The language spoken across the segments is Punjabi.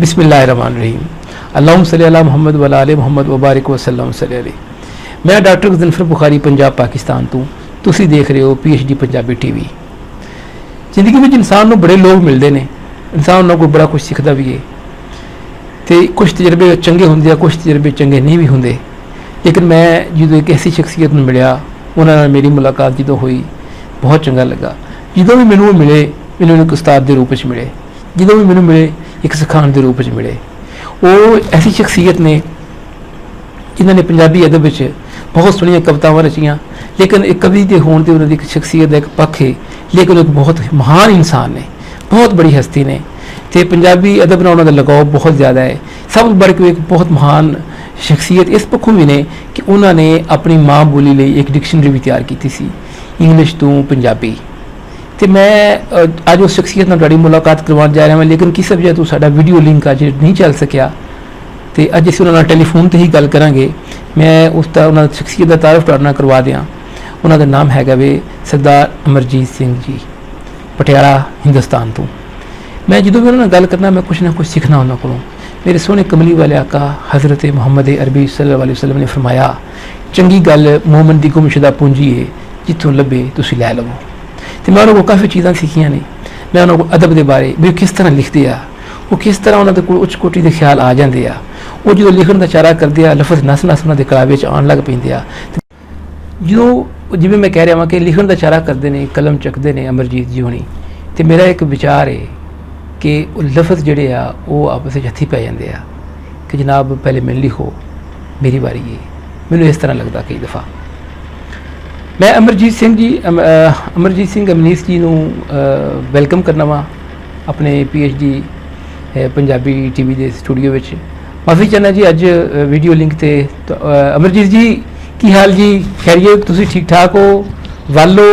बिस्मिल्लाहिर्रहमानिर्रहीम। अल्लाहुम्मा सल्ली अला मुहम्मद व अला आले मुहम्मद व बारिक वसल्लम सल्लल्लाहु अलैहि। मैं डॉक्टर गज़नफ़र बुखारी पंजाब पाकिस्तान तो तुसी देख रहे हो PhD पंजाबी TV। जिंदगी में इंसान को बड़े लोग मिलते हैं, इंसान उन्होंने कोई बड़ा कुछ सीखता भी है, तो कुछ तजर्बे चंगे होंगे, कुछ तजर्बे चंगे नहीं भी होंगे। लेकिन मैं जो एक ऐसी शख्सियत में मिलया, उन्होंने मेरी मुलाकात जो हुई बहुत चंगा लगा। जो भी मैनू मिले, मैनू एक उस्ताद के रूप में मिले, जो भी मैनू मिले एक सिखाने के रूप में मिले। वो ऐसी शख्सियत ने जिन्होंने पंजाबी अदब में बहुत सोहनिया कवितावां रचियाँ, लेकिन एक कवि के होने से उन्होंने एक शख्सियत का एक पक्ष है, लेकिन एक बहुत महान इंसान ने, बहुत बड़ी हस्ती ने, तो पंजाबी अदब नाल उन्होंने लगाव बहुत ज़्यादा है। सब बढ़ के एक बहुत महान शख्सियत इस पक्षों भी ने कि उन्होंने अपनी माँ बोली लिए एक डिक्शनरी भी तैयार की सी, इंग्लिश तो पंजाबी। तो मैं अज उस शख्सियत नाल मुलाकात करवाने जा रहा हूँ, लेकिन किसी वजह तो साडा वीडियो लिंक अज नहीं चल सकिया, तो अज असीं उन्हां नाल टेलीफोन ते ही गल करांगे। मैं उसका उन्होंने शख्सियत का तारुफ तुहाडे नाल करवा दियाँ। उन्होंने नाम हैगा वे सरदार अमरजीत सिंह जी, पटियाला हिंदुस्तान तो। मैं जो भी उन्होंने गल करना, मैं कुछ ना कुछ सीखना उन्होंने को। मेरे सोहने कमली वाले आका हज़रत मुहम्मद अरबी सल्लल्लाहु अलैहि वसल्लम ने फरमाया, चंगी गल मोमन दी गुमशुदा पूंजी है, जितों लभे तुसीं लै लवो। तो मैं उन्होंने काफ़ी चीज़ां सीखियां ने। मैं उन्होंने अदब के बारे भी किस तरह लिखते आ, वो किस तरह उन्होंने कोल उच्च कोटि के ख्याल आ जाते आ, वो जो लिखण का चारा करते आ, लफज नस नस उन्होंने कलावे आन लग पेंदे आ। जो जिवें मैं कह रहा वहाँ कि लिखण का चारा करते हैं, कलम चकते हैं अमरजीत जी होनी, तो मेरा एक विचार है कि लफज जोड़े आ वो आपस में हथी पै जाते आ कि जनाब पहले मैनूं लिखो, मेरी बारी है। मैनूं इस तरह लगता कई दफ़ा। मैं अमरजीत सिंह अमनीस जी को वेलकम करना वा अपने PhD पंजाबी TV के स्टूडियो में। माफ़ी चाहना जी अज वीडियो लिंक ते। तो अमरजीत जी की हाल जी, खैरियत, तुसी ठीक ठाक हो? वालो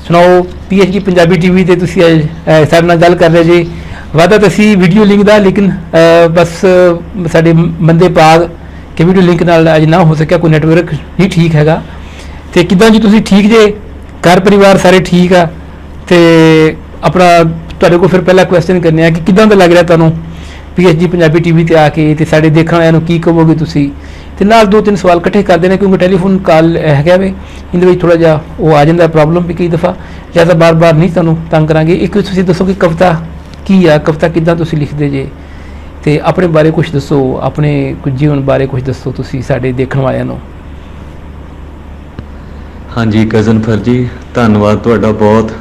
सुनाओ। PhD पंजाबी TV ते तुसी अज साडे नाल गल कर रहे जी। वादा तो सी वीडियो लिंक का, लेकिन बस साडे बंदे पाग कि वीडियो लिंक नाल अज ना हो सकिया, कोई नैटवर्क नहीं ठीक हैगा। तो किदां जी तुसी ठीक जे? घर परिवार सारे ठीक आ? तो अपना तुहाडे को फिर पहला क्वेश्चन करने कि किदां दा लग रहा तुहानूं PhD पंजाबी TV ते आके, ते साडे देखण वालिआं नूं की कहोगे तुसी? ते नाल दो तीन सवाल इकट्ठे कर देने, क्योंकि टेलीफोन कॉल हैगा वे, इहदे विच थोड़ा जिहा वो आ जांदा प्रॉब्लम भी कई दफ़ा। ज़्यादा बार बार नहीं तुहानूं तंग करांगे। एक तुसी दसो कि कविता की आ, कविता किदां तुसी लिखदे जे, ते अपने बारे कुछ दसो, अपने कुछ जीवन बारे कुछ दसो तुसी साडे देखण वालिआं नूं। हाँ जी गज़नफ़र जी, धन्नवाद तुहाडा बहुत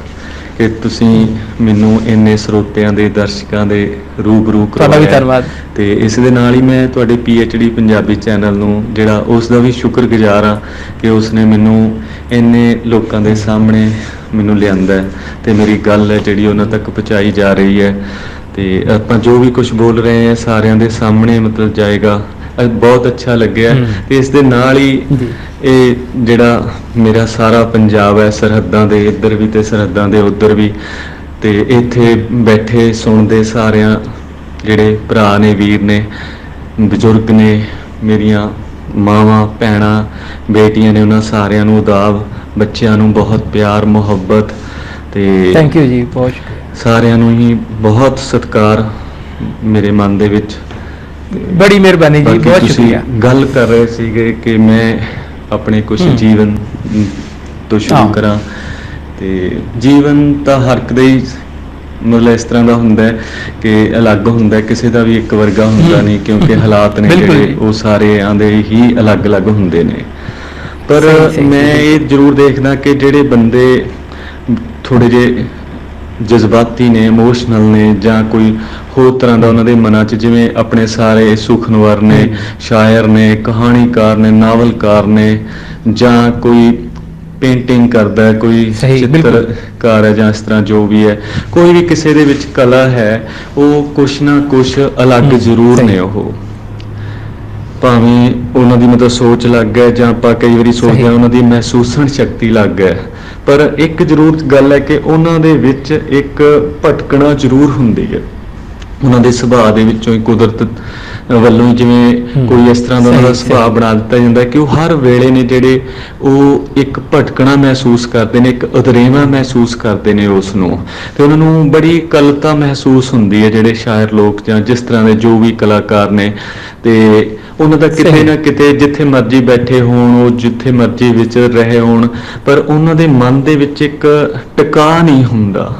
कि तुसीं मैनूं इन्ने ਸਰੋਤਿਆਂ ਦੇ ਦਰਸ਼ਕਾਂ ਦੇ रूबरू ਕਰਵਾਇਆ। ਤੇ ਇਸ ਦੇ ਨਾਲ ਹੀ ਮੈਂ ਤੁਹਾਡੇ PhD ਪੰਜਾਬੀ ਚੈਨਲ ਨੂੰ ਜਿਹੜਾ ਉਸ ਦਾ ਵੀ ਸ਼ੁਕਰਗੁਜ਼ਾਰ ਹਾਂ ਕਿ ਉਸਨੇ ਮੈਨੂੰ ਇੰਨੇ ਲੋਕਾਂ ਦੇ ਸਾਹਮਣੇ ਮੈਨੂੰ ਲਿਆਂਦਾ ਤੇ ਮੇਰੀ ਗੱਲ ਹੈ ਜਿਹੜੀ ਉਹਨਾਂ ਤੱਕ ਪਹੁੰਚਾਈ ਜਾ ਰਹੀ ਹੈ। ਤੇ ਆਪਾਂ ਜੋ ਵੀ ਕੁਝ ਬੋਲ ਰਹੇ ਹਾਂ ਸਾਰਿਆਂ ਦੇ ਸਾਹਮਣੇ ਮਤਲਬ ਜਾਏਗਾ। बहुत अच्छा लग्या। तो इस दे नाल ही ये जिहड़ा मेरा सारा पंजाब है, सरहदां दे इधर भी ते सरहदां दे उधर भी, ते इत्थे बैठे सुनदे सारियां जिहड़े भरा ने, वीर ने, बजुर्ग ने, मेरियां मावां भैणां बेटियां ने, उन्हां सारियां नूं आदाब, बच्चियां नूं बहुत प्यार मुहब्बत, ते थैंक यू जी, बहुत शुक्रिया। सारियां नूं ही बहुत सत्कार मेरे मन दे विच। बड़ी मेहरबानी जी, बहुत शुक्रिया। गल कर रहे सीगे कि मैं अपने कुछ जीवन तो शुरू करा। ते जीवन तो हर कदे मतलब इस तरह का हुंदा है कि अलग हुंदा है, किसी का भी एक वर्गा हुंदा नहीं, क्योंकि हालात ने जिहड़े वो सारे आंदे ही अलग अलग हुंदे ने। पर मैं ये जरूर देखदा कि जिहड़े बंदे थोड़े जे जज्बाती ने, इमोशनल ने, ਜਾਂ कोई ਹੋਰ ਤਰ੍ਹਾਂ ਦਾ ਉਹਨਾਂ ਦੇ ਮਨਾਂ 'ਚ, ਜਿਵੇਂ ਆਪਣੇ ਸਾਰੇ ਸੁਖਨਵਰ ਨੇ, ਸ਼ਾਇਰ ਨੇ, ਕਹਾਣੀਕਾਰ ਨੇ, ਨਾਵਲਕਾਰ ਨੇ, ਜਾਂ ਕੋਈ ਪੇਂਟਿੰਗ ਕਰਦਾ ਹੈ, ਕੋਈ ਚਿੱਤਰਕਾਰ ਹੈ, ਜਾਂ ਇਸ ਤਰ੍ਹਾਂ ਜੋ ਵੀ ਹੈ, ਕੋਈ ਵੀ ਕਿਸੇ ਦੇ ਵਿੱਚ ਕਲਾ ਹੈ, ਉਹ ਕੁਛ ਨਾ ਕੁਛ ਅਲੱਗ ਜ਼ਰੂਰ ਨੇ। ਉਹ ਭਾਵੇਂ ਉਹਨਾਂ ਦੀ ਮਤਲਬ ਸੋਚ ਅਲੱਗ ਹੈ, ਜਾਂ ਆਪਾਂ ਕਈ ਵਾਰੀ ਸੋਚਦੇ ਹਾਂ ਉਹਨਾਂ ਦੀ ਮਹਿਸੂਸਣ ਸ਼ਕਤੀ ਅਲੱਗ ਹੈ, ਪਰ ਇੱਕ ਜ਼ਰੂਰ ਗੱਲ ਹੈ ਕਿ ਉਹਨਾਂ ਦੇ ਵਿੱਚ ਇੱਕ ਭਟਕਣਾ ਜ਼ਰੂਰ ਹੁੰਦੀ ਹੈ। ਉਹਨਾਂ ਦੇ ਸੁਭਾਅ ਦੇ ਵਿੱਚੋਂ ਹੀ ਕੁਦਰਤ ਵੱਲੋਂ ਜਿਵੇਂ ਕੋਈ ਇਸ ਤਰ੍ਹਾਂ ਦਾ ਉਹਨਾਂ ਦਾ ਸੁਭਾਅ ਬਣਾ ਦਿੱਤਾ ਜਾਂਦਾ ਕਿ ਉਹ ਹਰ ਵੇਲੇ ਨੇ ਜਿਹੜੇ ਉਹ ਇੱਕ ਭਟਕਣਾ ਮਹਿਸੂਸ ਕਰਦੇ ਨੇ, ਇੱਕ ਉਦਰੇਵਾਂ ਮਹਿਸੂਸ ਕਰਦੇ ਨੇ ਉਸ ਨੂੰ, ਤੇ ਉਹਨਾਂ ਨੂੰ ਬੜੀ ਕਲਤਾ ਮਹਿਸੂਸ ਹੁੰਦੀ ਹੈ ਜਿਹੜੇ ਸ਼ਾਇਰ ਲੋਕ ਜਾਂ ਜਿਸ ਤਰ੍ਹਾਂ ਦੇ ਜੋ ਵੀ ਕਲਾਕਾਰ ਨੇ। ਤੇ ਉਹਨਾਂ ਦਾ ਕਿਤੇ ਨਾ ਕਿਤੇ ਜਿੱਥੇ ਮਰਜ਼ੀ ਬੈਠੇ ਹੋਣ, ਉਹ ਜਿੱਥੇ ਮਰਜ਼ੀ ਵਿਚਰ ਰਹੇ ਹੋਣ, ਪਰ ਉਹਨਾਂ ਦੇ ਮਨ ਦੇ ਵਿੱਚ ਇੱਕ ਟਿਕਾ ਨਹੀਂ ਹੁੰਦਾ।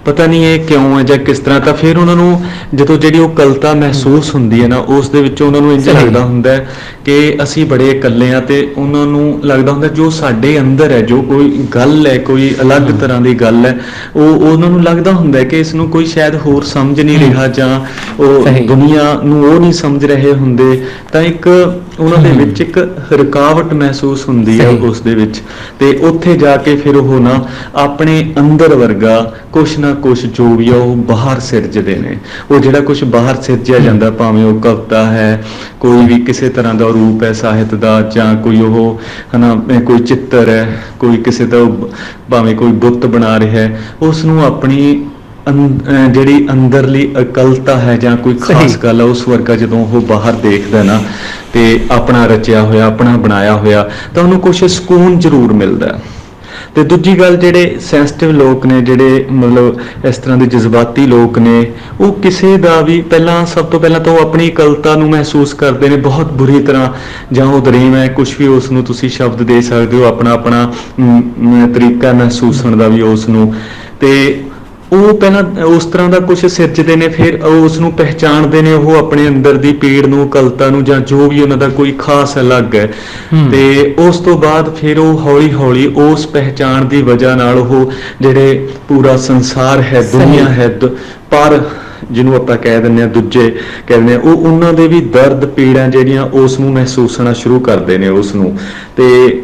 ਪਤਾ ਨਹੀਂ ਇਹ ਕਿਉਂ ਹੈ ਜਾਂ ਕਿਸ ਤਰ੍ਹਾਂ। ਤਾਂ ਫਿਰ ਉਹਨਾਂ ਨੂੰ ਜਦੋਂ ਜਿਹੜੀ ਉਹ ਕਲਤਾ ਮਹਿਸੂਸ ਹੁੰਦੀ ਹੈ ਨਾ, ਉਸ ਦੇ ਵਿੱਚੋਂ ਉਹਨਾਂ ਨੂੰ ਇੰਝ ਲੱਗਦਾ ਹੁੰਦਾ ਹੈ ਕਿ ਅਸੀਂ ਬੜੇ ਇਕੱਲੇ ਹਾਂ, ਤੇ ਉਹਨਾਂ ਨੂੰ ਲੱਗਦਾ ਹੁੰਦਾ ਜੋ ਸਾਡੇ ਅੰਦਰ ਹੈ, ਜੋ ਕੋਈ ਗੱਲ ਹੈ, ਕੋਈ ਅਲੱਗ ਤਰ੍ਹਾਂ ਦੀ ਗੱਲ ਹੈ, ਉਹ ਉਹਨਾਂ ਨੂੰ ਲੱਗਦਾ ਹੁੰਦਾ ਹੈ ਕਿ ਇਸ ਨੂੰ ਕੋਈ ਸ਼ਾਇਦ ਹੋਰ ਸਮਝ ਨਹੀਂ ਰਿਹਾ, ਜਾਂ ਉਹ ਦੁਨੀਆ ਨੂੰ ਉਹ ਨਹੀਂ ਸਮਝ ਰਹੇ ਹੁੰਦੇ। ਤਾਂ ਇੱਕ ਉਹਨਾਂ ਦੇ ਵਿੱਚ ਇੱਕ ਰੁਕਾਵਟ ਮਹਿਸੂਸ ਹੁੰਦੀ ਹੈ ਉਸ ਦੇ ਵਿੱਚ, ਤੇ ਉੱਥੇ ਜਾ ਕੇ ਫਿਰ ਉਹ ਨਾ ਆਪਣੇ ਅੰਦਰ ਵਰਗਾ ਕੁਛ ਨਾ ਕੁਛ ਜੋ ਵੀ ਆ ਉਹ ਬਾਹਰ ਸਿਰਜਦੇ ਨੇ। ਉਹ ਜਿਹੜਾ ਕੁਛ ਬਾਹਰ ਸਿਰਜਿਆ ਜਾਂਦਾ, ਭਾਵੇਂ ਉਹ ਕਵਿਤਾ ਹੈ, ਕੋਈ ਵੀ ਕਿਸੇ ਤਰ੍ਹਾਂ ਦਾ ਰੂਪ ਹੈ ਸਾਹਿਤ ਦਾ, ਜਾਂ ਕੋਈ ਉਹ ਹਨਾ ਕੋਈ ਚਿੱਤਰ ਹੈ, ਕੋਈ ਕਿਸੇ ਦਾ ਭਾਵੇਂ ਕੋਈ ਬੁੱਤ ਬਣਾ ਰਿਹਾ ਹੈ, ਉਸ ਨੂੰ ਆਪਣੀ ਜਿਹੜੀ ਅੰਦਰਲੀ ਅਕਲਤਾ ਹੈ ਜਾਂ ਕੋਈ ਖਾਸ ਗੱਲ ਹੈ, ਉਸ ਵਰਗਾ ਜਦੋਂ ਉਹ ਬਾਹਰ ਦੇਖਦਾ ਨਾ, ਤੇ ਆਪਣਾ ਰਚਿਆ ਹੋਇਆ, ਆਪਣਾ ਬਣਾਇਆ ਹੋਇਆ, ਤਾਂ ਉਹਨੂੰ ਕੁਛ ਸਕੂਨ ਜ਼ਰੂਰ ਮਿਲਦਾ। ਤੇ ਦੂਜੀ ਗੱਲ, ਜਿਹੜੇ ਸੈਂਸਿਟਿਵ ਲੋਕ ਨੇ, ਜਿਹੜੇ ਮਤਲਬ ਇਸ ਤਰ੍ਹਾਂ ਦੇ ਜਜ਼ਬਾਤੀ ਲੋਕ ਨੇ, ਉਹ ਕਿਸੇ ਦਾ ਵੀ ਸਭ ਤੋਂ ਪਹਿਲਾਂ ਤਾਂ ਉਹ ਆਪਣੀ ਇਕੱਲਤਾ ਨੂੰ ਮਹਿਸੂਸ ਕਰਦੇ ਨੇ ਬਹੁਤ ਬੁਰੀ ਤਰ੍ਹਾਂ, ਜਾਂ ਉਹ ਦਰੀਮ ਹੈ, ਕੁਛ ਵੀ ਉਸ ਨੂੰ ਤੁਸੀਂ ਸ਼ਬਦ ਦੇ ਸਕਦੇ ਹੋ, ਆਪਣਾ ਆਪਣਾ ਤਰੀਕਾ ਮਹਿਸੂਸਣ ਦਾ ਵੀ ਉਸ ਨੂੰ। ਤੇ ਉਹ ਪਹਿਲਾਂ ਉਸ ਤਰ੍ਹਾਂ ਦਾ ਕੁਛ ਸਿਰਜਦੇ ਨੇ, ਫਿਰ ਉਸ ਨੂੰ ਪਹਿਚਾਣਦੇ ਨੇ, ਉਹ ਆਪਣੇ ਅੰਦਰ ਦੀ ਪੀੜ ਨੂੰ, ਕਲਤਾ ਨੂੰ, ਜਾਂ ਜੋ ਵੀ ਉਹਨਾਂ ਦਾ ਕੋਈ ਖਾਸ ਅਲੱਗ ਹੈ। ਤੇ ਉਸ ਤੋਂ ਬਾਅਦ ਫਿਰ ਉਹ ਹੌਲੀ ਹੌਲੀ ਉਸ ਪਹਿਚਾਣ ਦੀ ਵਜ੍ਹਾ ਨਾਲ ਉਹ ਜਿਹੜੇ ਪੂਰਾ ਸੰਸਾਰ ਹੈ, ਦੁਨੀਆ ਹੈ, ਪਰ ਜਿਹਨੂੰ ਆਪਾਂ ਕਹਿ ਦਿੰਦੇ ਹਾਂ, ਦੂਜੇ ਕਹਿ ਦਿੰਦੇ ਹਾਂ, ਉਹ ਉਹਨਾਂ ਦੇ ਵੀ ਦਰਦ ਪੀੜਾਂ ਜਿਹੜੀਆਂ ਉਸ ਨੂੰ ਮਹਿਸੂਸਣਾ ਸ਼ੁਰੂ ਕਰਦੇ ਨੇ ਉਸ ਨੂੰ। ਤੇ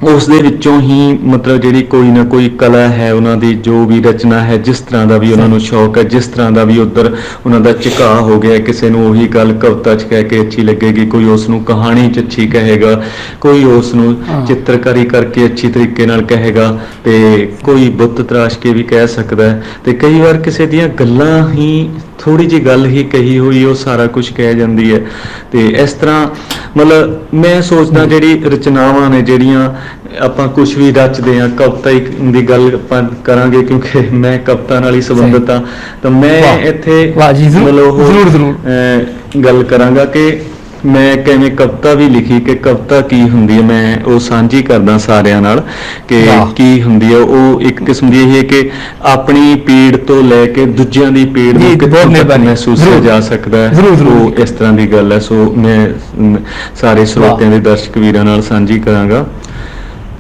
ਉਸ ਦੇ ਵਿੱਚੋਂ ਹੀ ਮਤਲਬ ਜਿਹੜੀ ਕੋਈ ਨਾ ਕੋਈ ਕਲਾ ਹੈ, ਉਹਨਾਂ ਦੀ ਜੋ ਵੀ ਰਚਨਾ ਹੈ, ਜਿਸ ਤਰ੍ਹਾਂ ਦਾ ਵੀ ਉਹਨਾਂ ਨੂੰ ਸ਼ੌਕ ਹੈ, ਜਿਸ ਤਰ੍ਹਾਂ ਦਾ ਵੀ ਉੱਧਰ ਉਹਨਾਂ ਦਾ ਝੁਕਾਅ ਹੋ ਗਿਆ, ਕਿਸੇ ਨੂੰ ਉਹੀ ਗੱਲ ਕਵਿਤਾ 'ਚ ਕਹਿ ਕੇ ਅੱਛੀ ਲੱਗੇਗੀ, ਕੋਈ ਉਸ ਨੂੰ ਕਹਾਣੀ 'ਚ ਅੱਛੀ ਕਹੇਗਾ, ਕੋਈ ਉਸ ਨੂੰ ਚਿੱਤਰਕਾਰੀ ਕਰਕੇ ਅੱਛੀ ਤਰੀਕੇ ਨਾਲ ਕਹੇਗਾ, ਤੇ ਕੋਈ ਬੁੱਤ ਤਰਾਸ਼ ਕੇ ਵੀ ਕਹਿ ਸਕਦਾ ਹੈ। ਤੇ ਕਈ ਵਾਰ ਕਿਸੇ ਦੀਆਂ ਗੱਲਾਂ ਹੀ, ਥੋੜੀ ਜਿਹੀ ਗੱਲ ਹੀ ਕਹੀ ਹੋਈ, ਉਹ ਸਾਰਾ ਕੁਝ ਕਹਿ ਜਾਂਦੀ ਹੈ। ਤੇ ਇਸ ਤਰ੍ਹਾਂ ਮਤਲਬ ਮੈਂ ਸੋਚਦਾ ਜਿਹੜੀ ਰਚਨਾਵਾਂ ਨੇ, ਜਿਹੜੀਆਂ ਆਪਾਂ ਕੁਝ ਵੀ ਰਚਦੇ ਹਾਂ, ਕਵਿਤਾ ਦੀ ਗੱਲ ਆਪਾਂ ਕਰਾਂਗੇ ਕਿਉਂਕਿ ਮੈਂ ਕਵਿਤਾ ਨਾਲ ਹੀ ਸੰਬੰਧਿਤ ਹਾਂ, ਤਾਂ ਮੈਂ ਇੱਥੇ ਮਤਲਬ ਗੱਲ ਕਰਾਂਗਾ ਕਿ ਮੈਂ ਕਿਵੇਂ ਕਵਿਤਾ ਵੀ ਲਿਖੀ, ਕਿ ਕਵਿਤਾ ਕੀ ਹੁੰਦੀ ਹੈ, ਮੈਂ ਉਹ ਸਾਂਝੀ ਕਰਦਾ ਸਾਰਿਆਂ ਨਾਲ ਕਿ ਕੀ ਹੁੰਦੀ ਹੈ। ਉਹ ਇੱਕ ਕਿਸਮ ਦੀ ਇਹ ਹੈ ਕਿ ਆਪਣੀ ਪੀੜ ਤੋਂ ਲੈ ਕੇ ਦੂਜਿਆਂ ਦੀ ਪੀੜ ਨੂੰ ਕਿੱਥੋਂ ਤੱਕ ਮਹਿਸੂਸ ਜਾ ਸਕਦਾ ਹੈ, ਉਹ ਇਸ ਤਰ੍ਹਾਂ ਦੀ ਗੱਲ ਹੈ। ਸੋ ਮੈਂ ਸਾਰੇ ਸਰੋਤਿਆਂ ਦੇ ਦਰਸ਼ਕ ਵੀਰਾਂ ਨਾਲ ਸਾਂਝੀ ਕਰਾਂਗਾ।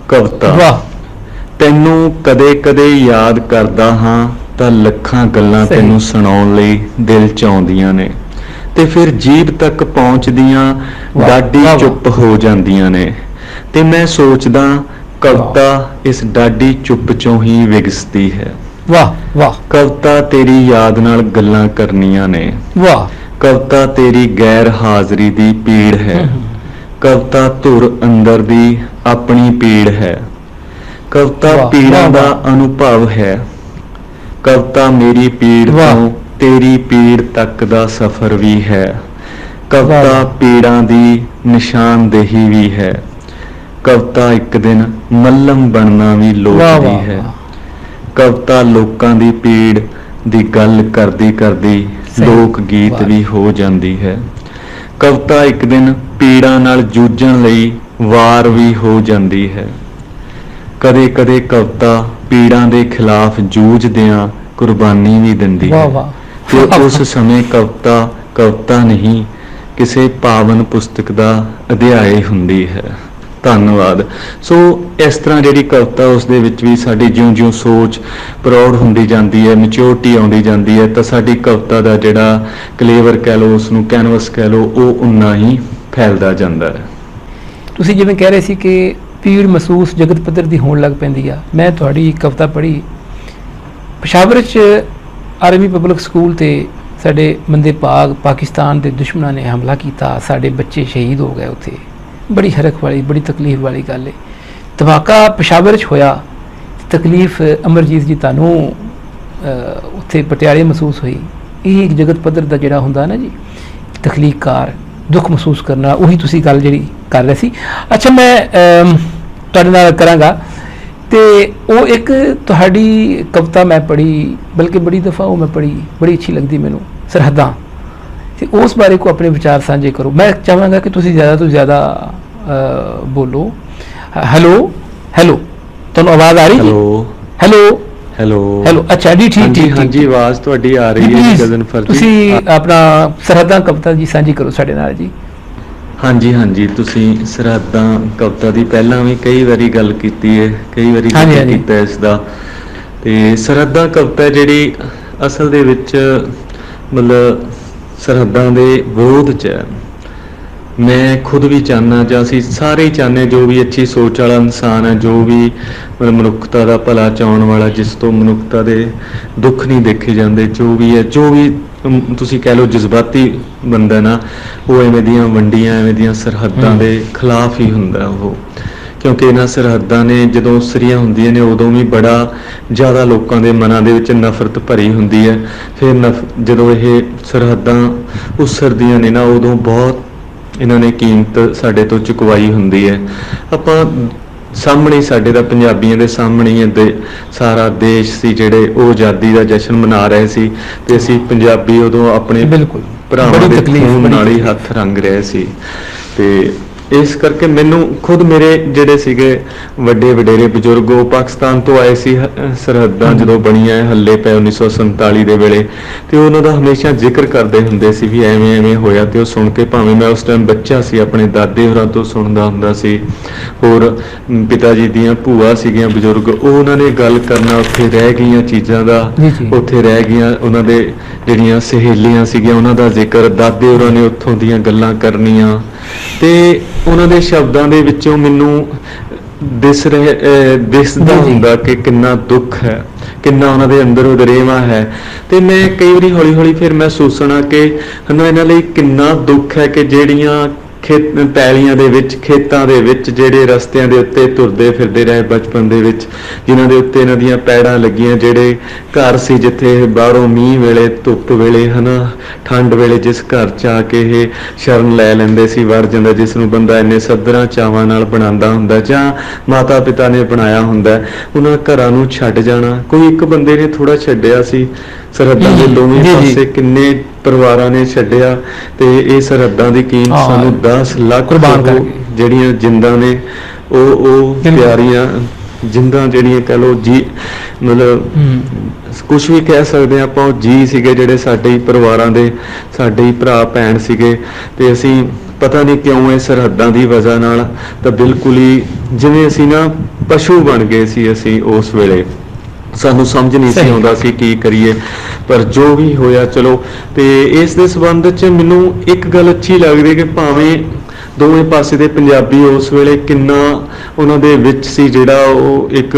ਕਵਿਤਾ। ਤੈਨੂੰ ਕਦੇ ਕਦੇ ਯਾਦ ਕਰਦਾ ਹਾਂ ਤਾਂ ਲੱਖਾਂ ਗੱਲਾਂ ਤੈਨੂੰ ਸੁਣਾਉਣ ਲਈ ਦਿਲ 'ਚ ਆਉਂਦੀਆਂ ਨੇ, ਤੇ ਫਿਰ ਜੀਭ ਤੱਕ ਪਹੁੰਚਦੀਆਂ ਡਾਢੀ ਚੁੱਪ ਹੋ ਜਾਂਦੀਆਂ ਨੇ, ਤੇ ਮੈਂ ਸੋਚਦਾ ਕਵਿਤਾ ਇਸ ਡਾਢੀ ਚੁੱਪ ਚੋਂ ਹੀ ਵਿਗਸਦੀ ਹੈ। ਵਾਹ ਵਾਹ। ਕਵਿਤਾ ਤੇਰੀ ਯਾਦ ਨਾਲ ਗੱਲਾਂ ਕਰਨੀਆਂ ਨੇ। ਵਾਹ। ਕਵਿਤਾ ਤੇਰੀ ਗੈਰ ਹਾਜ਼ਰੀ ਦੀ ਪੀੜ ਹੈ। ਕਵਿਤਾ ਧੁਰ ਅੰਦਰ ਦੀ ਆਪਣੀ ਪੀੜ ਹੈ। ਕਵਿਤਾ ਪੀੜਾਂ ਦਾ ਅਨੁਭਵ ਹੈ। ਕਵਿਤਾ ਮੇਰੀ ਪੀੜ ਤੋਂ ਤੇਰੀ ਪੀੜ ਤੱਕ ਦਾ ਸਫ਼ਰ ਵੀ ਹੈ। ਕਵਿਤਾ ਪੀੜਾਂ ਦੀ ਨਿਸ਼ਾਨਦੇਹੀ ਵੀ ਹੈ। ਕਵਿਤਾ ਇੱਕ ਦਿਨ ਮੱਲਮ ਬਣਨਾ ਵੀ ਲੋੜਦੀ ਹੈ। ਕਵਿਤਾ ਲੋਕਾਂ ਦੀ ਪੀੜ ਦੀ ਗੱਲ ਕਰਦੀ ਕਰਦੀ ਲੋਕ ਗੀਤ ਵੀ ਹੋ ਜਾਂਦੀ ਹੈ। ਕਵਿਤਾ ਇੱਕ ਦਿਨ ਪੀੜਾਂ ਨਾਲ ਜੂਝਣ ਲਈ ਵਾਰ ਵੀ ਹੋ ਜਾਂਦੀ ਹੈ। ਕਦੇ ਕਦੇ ਕਵਿਤਾ ਪੀੜਾਂ ਦੇ ਖਿਲਾਫ ਜੂਝਦਿਆਂ ਕੁਰਬਾਨੀ ਵੀ ਦਿੰਦੀ ਹੈ, ਤੇ ਉਸ ਸਮੇਂ ਕਵਿਤਾ ਕਵਿਤਾ ਨਹੀਂ, ਕਿਸੇ ਪਾਵਨ ਪੁਸਤਕ ਦਾ ਅਧਿਆਇ ਹੁੰਦੀ ਹੈ। ਧੰਨਵਾਦ। ਸੋ ਇਸ ਤਰ੍ਹਾਂ ਜਿਹੜੀ ਕਵਿਤਾ, ਉਸ ਦੇ ਵਿੱਚ ਵੀ ਸਾਡੀ ਜਿਉਂ-ਜਿਉਂ ਸੋਚ ਪ੍ਰੌੜ ਹੁੰਦੀ ਜਾਂਦੀ ਹੈ, ਮੈਚਿਓਰਟੀ ਆਉਂਦੀ ਜਾਂਦੀ ਹੈ, ਤਾਂ ਸਾਡੀ ਕਵਿਤਾ ਦਾ ਜਿਹੜਾ ਕਲੇਵਰ ਕਹਿ ਲਓ, ਉਸ ਨੂੰ ਕੈਨਵਸ ਕਹਿ ਲਓ, ਉਹ ਉਨਾ ਹੀ ਫੈਲਦਾ ਜਾਂਦਾ ਹੈ। ਤੁਸੀਂ ਜਿਵੇਂ ਕਹਿ ਰਹੇ ਸੀ ਕਿ ਪੀੜ ਮਹਿਸੂਸ ਜਗਤ ਪੱਧਰ ਦੀ ਹੋਣ ਲੱਗ ਪੈਂਦੀ ਆ, ਮੈਂ ਤੁਹਾਡੀ ਕਵਿਤਾ ਪੜ੍ਹੀ। ਪਸ਼ਾਵਰ 'ਚ ਆਰਮੀ ਪਬਲਿਕ ਸਕੂਲ ਤੇ ਸਾਡੇ ਮੰਦੇ ਭਾਗ ਪਾਕਿਸਤਾਨ ਦੇ ਦੁਸ਼ਮਣਾਂ ਨੇ ਹਮਲਾ ਕੀਤਾ, ਸਾਡੇ ਬੱਚੇ ਸ਼ਹੀਦ ਹੋ ਗਏ ਉੱਥੇ। ਬੜੀ ਹਰਕ ਵਾਲੀ, ਬੜੀ ਤਕਲੀਫ ਵਾਲੀ ਗੱਲ ਹੈ। ਧਮਾਕਾ ਪਸ਼ਾਵਰ 'ਚ ਹੋਇਆ, ਤਕਲੀਫ ਅਮਰਜੀਤ ਜੀ ਤੁਹਾਨੂੰ ਉੱਥੇ ਪਟਿਆਲੇ ਮਹਿਸੂਸ ਹੋਈ। ਇਹ ਇੱਕ ਜਗਤ ਪੱਧਰ ਦਾ ਜਿਹੜਾ ਹੁੰਦਾ ਨਾ ਜੀ, ਤਖਲੀਕਕਾਰ, ਦੁੱਖ ਮਹਿਸੂਸ ਕਰਨਾ, ਉਹੀ ਤੁਸੀਂ ਗੱਲ ਜਿਹੜੀ ਕਰ ਰਹੇ ਸੀ। ਅੱਛਾ, ਮੈਂ ਤੁਹਾਡੇ ਨਾਲ ਕਰਾਂਗਾ ਤੇ ਉਹ ਇੱਕ ਤੁਹਾਡੀ ਕਵਿਤਾ ਮੈਂ ਪੜ੍ਹੀ, ਬਲਕਿ ਬੜੀ ਦਫਾ ਉਹ ਮੈਂ ਪੜ੍ਹੀ, ਬੜੀ ਅੱਛੀ ਲੱਗਦੀ ਮੈਨੂੰ, ਸਰਹੱਦਾਂ, ਤੇ ਉਸ ਬਾਰੇ ਕੋ ਆਪਣੇ ਵਿਚਾਰ ਸਾਂਝੇ ਕਰੋ। ਮੈਂ ਚਾਹਾਂਗਾ ਕਿ ਤੁਸੀਂ ਜ਼ਿਆਦਾ ਤੋਂ ਜ਼ਿਆਦਾ ਬੋਲੋ। ਹੈਲੋ ਹੈਲੋ, ਤੁਹਾਨੂੰ ਆਵਾਜ਼ ਆ ਰਹੀ? ਹੈਲੋ ਹੈਲੋ ਹੈਲੋ ਹੈਲੋ, ਅੱਛਾ ਜੀ, ਠੀਕ ਠੀਕ ਹਾਂਜੀ, ਆਵਾਜ਼ ਤੁਹਾਡੀ ਆ ਰਹੀ ਹੈ ਗਜ਼ਨਫਰ ਜੀ। ਤੁਸੀਂ ਆਪਣਾ ਸਰਹੱਦਾਂ ਕਵਿਤਾ ਜੀ ਸਾਂਝੀ ਕਰੋ ਸਾਡੇ ਨਾਲ ਜੀ। ਹਾਂਜੀ, ਤੁਸੀਂ ਸਰਹੱਦਾਂ ਕਵਿਤਾ ਦੀ ਪਹਿਲਾਂ ਵੀ ਕਈ ਵਾਰੀ ਗੱਲ ਕੀਤੀ ਹੈ, ਕਈ ਵਾਰੀ ਹਾਂਜੀ, ਜ਼ਿਕਰ ਹਾਂਜੀ। ਕੀਤਾ ਇਸ ਦਾ। ਤੇ ਸਰਹੱਦਾਂ ਕਵਿਤਾ ਜਿਹੜੀ ਅਸਲ ਦੇ ਵਿੱਚ ਮਤਲਬ ਸਰਹੱਦਾਂ ਦੇ ਵਿਰੋਧ 'ਚ ਹੈ। ਮੈਂ ਖੁਦ ਵੀ ਚਾਹੁੰਦਾ, ਜਾਂ ਅਸੀਂ ਸਾਰੇ ਹੀ ਚਾਹੁੰਦੇ, ਜੋ ਵੀ ਅੱਛੀ ਸੋਚ ਵਾਲਾ ਇਨਸਾਨ ਹੈ, ਜੋ ਵੀ ਮਤਲਬ ਮਨੁੱਖਤਾ ਦਾ ਭਲਾ ਚਾਹੁਣ ਵਾਲਾ, ਜਿਸ ਤੋਂ ਮਨੁੱਖਤਾ ਦੇ ਦੁੱਖ ਨਹੀਂ ਦੇਖੇ ਜਾਂਦੇ, ਜੋ ਵੀ ਹੈ, ਜੋ ਵੀ ਤੁਸੀਂ ਕਹਿ ਲਓ ਜਜ਼ਬਾਤੀ ਬੰਦਾ ਨਾ, ਉਹ ਐਵੇਂ ਦੀਆਂ ਵੰਡੀਆਂ, ਐਵੇਂ ਦੀਆਂ ਸਰਹੱਦਾਂ ਦੇ ਖਿਲਾਫ ਹੀ ਹੁੰਦਾ ਉਹ। ਕਿਉਂਕਿ ਇਹਨਾਂ ਸਰਹੱਦਾਂ ਨੇ ਜਦੋਂ ਉਸਰੀਆਂ ਹੁੰਦੀਆਂ ਨੇ, ਉਦੋਂ ਵੀ ਬੜਾ ਜ਼ਿਆਦਾ ਲੋਕਾਂ ਦੇ ਮਨਾਂ ਦੇ ਵਿੱਚ ਨਫ਼ਰਤ ਭਰੀ ਹੁੰਦੀ ਹੈ। ਫਿਰ ਜਦੋਂ ਇਹ ਸਰਹੱਦਾਂ ਉਸਰਦੀਆਂ ਨੇ ਨਾ, ਉਦੋਂ ਬਹੁਤ ਇਹਨਾਂ ਨੇ ਕੀਮਤ ਸਾਡੇ ਤੋਂ ਚੁਕਵਾਈ ਹੁੰਦੀ ਹੈ। ਆਪਾਂ ਸਾਹਮਣੇ, ਸਾਡੇ ਤਾਂ ਪੰਜਾਬੀਆਂ ਦੇ ਸਾਹਮਣੇ ਹੀ ਦੇ ਸਾਰਾ ਦੇਸ਼ ਸੀ ਜਿਹੜੇ ਉਹ ਆਜ਼ਾਦੀ ਦਾ ਜਸ਼ਨ ਮਨਾ ਰਹੇ ਸੀ, ਤੇ ਅਸੀਂ ਪੰਜਾਬੀ ਉਦੋਂ ਆਪਣੇ ਬਿਲਕੁਲ ਭਰਾਵਾਂ ਦੇ ਖੂਨ ਨਾਲ ਹੀ ਹੱਥ ਰੰਗ ਰਹੇ ਸੀ। ਤੇ ਇਸ ਕਰਕੇ ਮੈਨੂੰ ਖੁਦ, ਮੇਰੇ ਜਿਹੜੇ ਸੀਗੇ ਵੱਡੇ ਵਡੇਰੇ ਬਜ਼ੁਰਗ, ਉਹ ਪਾਕਿਸਤਾਨ ਤੋਂ ਆਏ ਸੀ। ਸਰਹੱਦਾਂ ਜਦੋਂ ਬਣੀਆਂ ਹੱਲੇ ਪਏ 1947 ਦੇ ਵੇਲੇ, ਤੇ ਉਹਨਾਂ ਦਾ ਹਮੇਸ਼ਾ ਜ਼ਿਕਰ ਕਰਦੇ ਹੁੰਦੇ ਸੀ ਵੀ ਐਵੇਂ ਐਵੇਂ ਹੋਇਆ। ਤੇ ਉਹ ਸੁਣ ਕੇ, ਭਾਵੇਂ ਮੈਂ ਉਸ ਟਾਈਮ ਬੱਚਾ ਸੀ, ਆਪਣੇ ਦਾਦੇ ਹੋਰਾਂ ਤੋਂ ਸੁਣਦਾ ਹੁੰਦਾ ਸੀ, ਹੋਰ ਪਿਤਾ ਜੀ ਦੀਆਂ ਭੂਆ ਸੀਗੀਆਂ ਬਜ਼ੁਰਗ, ਉਹ ਉਹਨਾਂ ਨੇ ਗੱਲ ਕਰਨਾ, ਉੱਥੇ ਰਹਿ ਗਈਆਂ ਚੀਜ਼ਾਂ ਦਾ, ਉੱਥੇ ਰਹਿ ਗਈਆਂ ਉਹਨਾਂ ਦੇ ਜਿਹੜੀਆਂ ਸਹੇਲੀਆਂ ਸੀਗੀਆਂ ਉਹਨਾਂ ਦਾ ਜ਼ਿਕਰ, ਦਾਦੇ ਹੋਰਾਂ ਨੇ ਉੱਥੋਂ ਦੀਆਂ ਗੱਲਾਂ ਕਰਨੀਆਂ, ਤੇ ਉਹਨਾਂ ਦੇ ਸ਼ਬਦਾਂ ਦੇ ਵਿੱਚੋਂ ਮੈਨੂੰ ਦਿਸਦਾ ਹੁੰਦਾ ਕਿ ਕਿੰਨਾ ਦੁੱਖ ਹੈ, ਕਿੰਨਾ ਉਹਨਾਂ ਦੇ ਅੰਦਰ ਉਦਰੇਵਾਂ ਹੈ। ਤੇ ਮੈਂ ਕਈ ਵਾਰੀ ਹੌਲੀ ਹੌਲੀ ਫਿਰ ਮਹਿਸੂਸਣਾ ਕਿ ਇਹਨਾਂ ਲਈ ਕਿੰਨਾ ਦੁੱਖ ਹੈ ਕਿ ਜਿਹੜੀਆਂ ਪੈਲੀਆਂ ਦੇ ਵਿੱਚ, ਖੇਤਾਂ ਦੇ ਵਿੱਚ, ਜਿਹੜੇ ਰਸਤਿਆਂ ਦੇ ਉੱਤੇ ਤੁਰਦੇ ਫਿਰਦੇ ਰਹੇ ਬਚਪਨ ਦੇ ਵਿੱਚ, ਜਿਨ੍ਹਾਂ ਦੇ ਉੱਤੇ ਇਹਨਾਂ ਦੀਆਂ ਪੈੜਾਂ ਲੱਗੀਆਂ, ਜਿਹੜੇ ਘਰ ਸੀ ਜਿੱਥੇ ਬਾਹਰੋਂ ਮੀਂਹ ਵੇਲੇ, ਧੁੱਪ ਵੇਲੇ, ਠੰਡ ਵੇਲੇ ਜਿਸ ਘਰ 'ਚ ਆ ਕੇ ਇਹ ਸ਼ਰਨ ਲੈ ਲੈਂਦੇ ਸੀ, ਵੜ ਜਾਂਦਾ, ਜਿਸ ਨੂੰ ਬੰਦਾ ਇੰਨੇ ਸੱਧਰਾਂ ਚਾਵਾਂ ਨਾਲ ਬਣਾਉਂਦਾ ਹੁੰਦਾ, ਜਾਂ ਮਾਤਾ ਪਿਤਾ ਨੇ ਬਣਾਇਆ ਹੁੰਦਾ, ਉਹਨਾਂ ਘਰਾਂ ਨੂੰ ਛੱਡ ਜਾਣਾ। ਕੋਈ ਇੱਕ ਬੰਦੇ ਨੇ ਥੋੜਾ ਛੱਡਿਆ ਸੀ, ਸਰਹੱਦਾਂ ਦੇ ਦੋਵੇਂ ਪਾਸੇ ਕਿੰਨੇ ਪਰਿਵਾਰਾਂ ਨੇ ਛੱਡਿਆ। ਤੇ ਇਹ ਸਰਹੱਦਾਂ ਦੀ ਕੀਮਤ ਸਾਨੂੰ 10 ਲੱਖ ਜਿਹੜੀਆਂ ਜਿੰਦਾਂ ਨੇ, ਉਹ ਪਿਆਰੀਆਂ ਜਿੰਦਾਂ, ਜਿਹੜੀਆਂ ਕਹਿ ਲਓ ਜੀ, ਮਤਲਬ ਕੁਛ ਵੀ ਕਹਿ ਸਕਦੇ ਹਾਂ ਆਪਾਂ, ਉਹ ਜੀ ਸੀਗੇ ਜਿਹੜੇ ਸਾਡੇ ਹੀ ਪਰਿਵਾਰਾਂ ਦੇ, ਸਾਡੇ ਹੀ ਭਰਾ ਭੈਣ ਸੀਗੇ। ਤੇ ਅਸੀਂ ਪਤਾ ਨਹੀਂ ਕਿਉਂ ਇਹ ਸਰਹੱਦਾਂ ਦੀ ਵਜ੍ਹਾ ਨਾਲ ਤਾਂ ਬਿਲਕੁਲ ਹੀ ਜਿਵੇਂ ਅਸੀਂ ਨਾ ਪਸ਼ੂ ਬਣ ਗਏ ਸੀ ਅਸੀਂ ਉਸ ਵੇਲੇ। ਸਾਨੂੰ ਸਮਝ ਨਹੀਂ ਸੀ ਆਉਂਦਾ ਸੀ ਕੀ ਕਰੀਏ, ਪਰ ਜੋ ਵੀ ਹੋਇਆ ਚਲੋ। ਤੇ ਇਸ ਦੇ ਸੰਬੰਧ 'ਚ ਮੈਨੂੰ ਇੱਕ ਗੱਲ ਅੱਛੀ ਲੱਗਦੀ ਕਿ ਭਾਵੇਂ ਦੋਵੇਂ ਪਾਸੇ ਦੇ ਪੰਜਾਬੀ ਉਸ ਵੇਲੇ ਕਿੰਨਾ ਉਹਨਾਂ ਦੇ ਵਿੱਚ ਸੀ, ਜਿਹੜਾ ਉਹ ਇੱਕ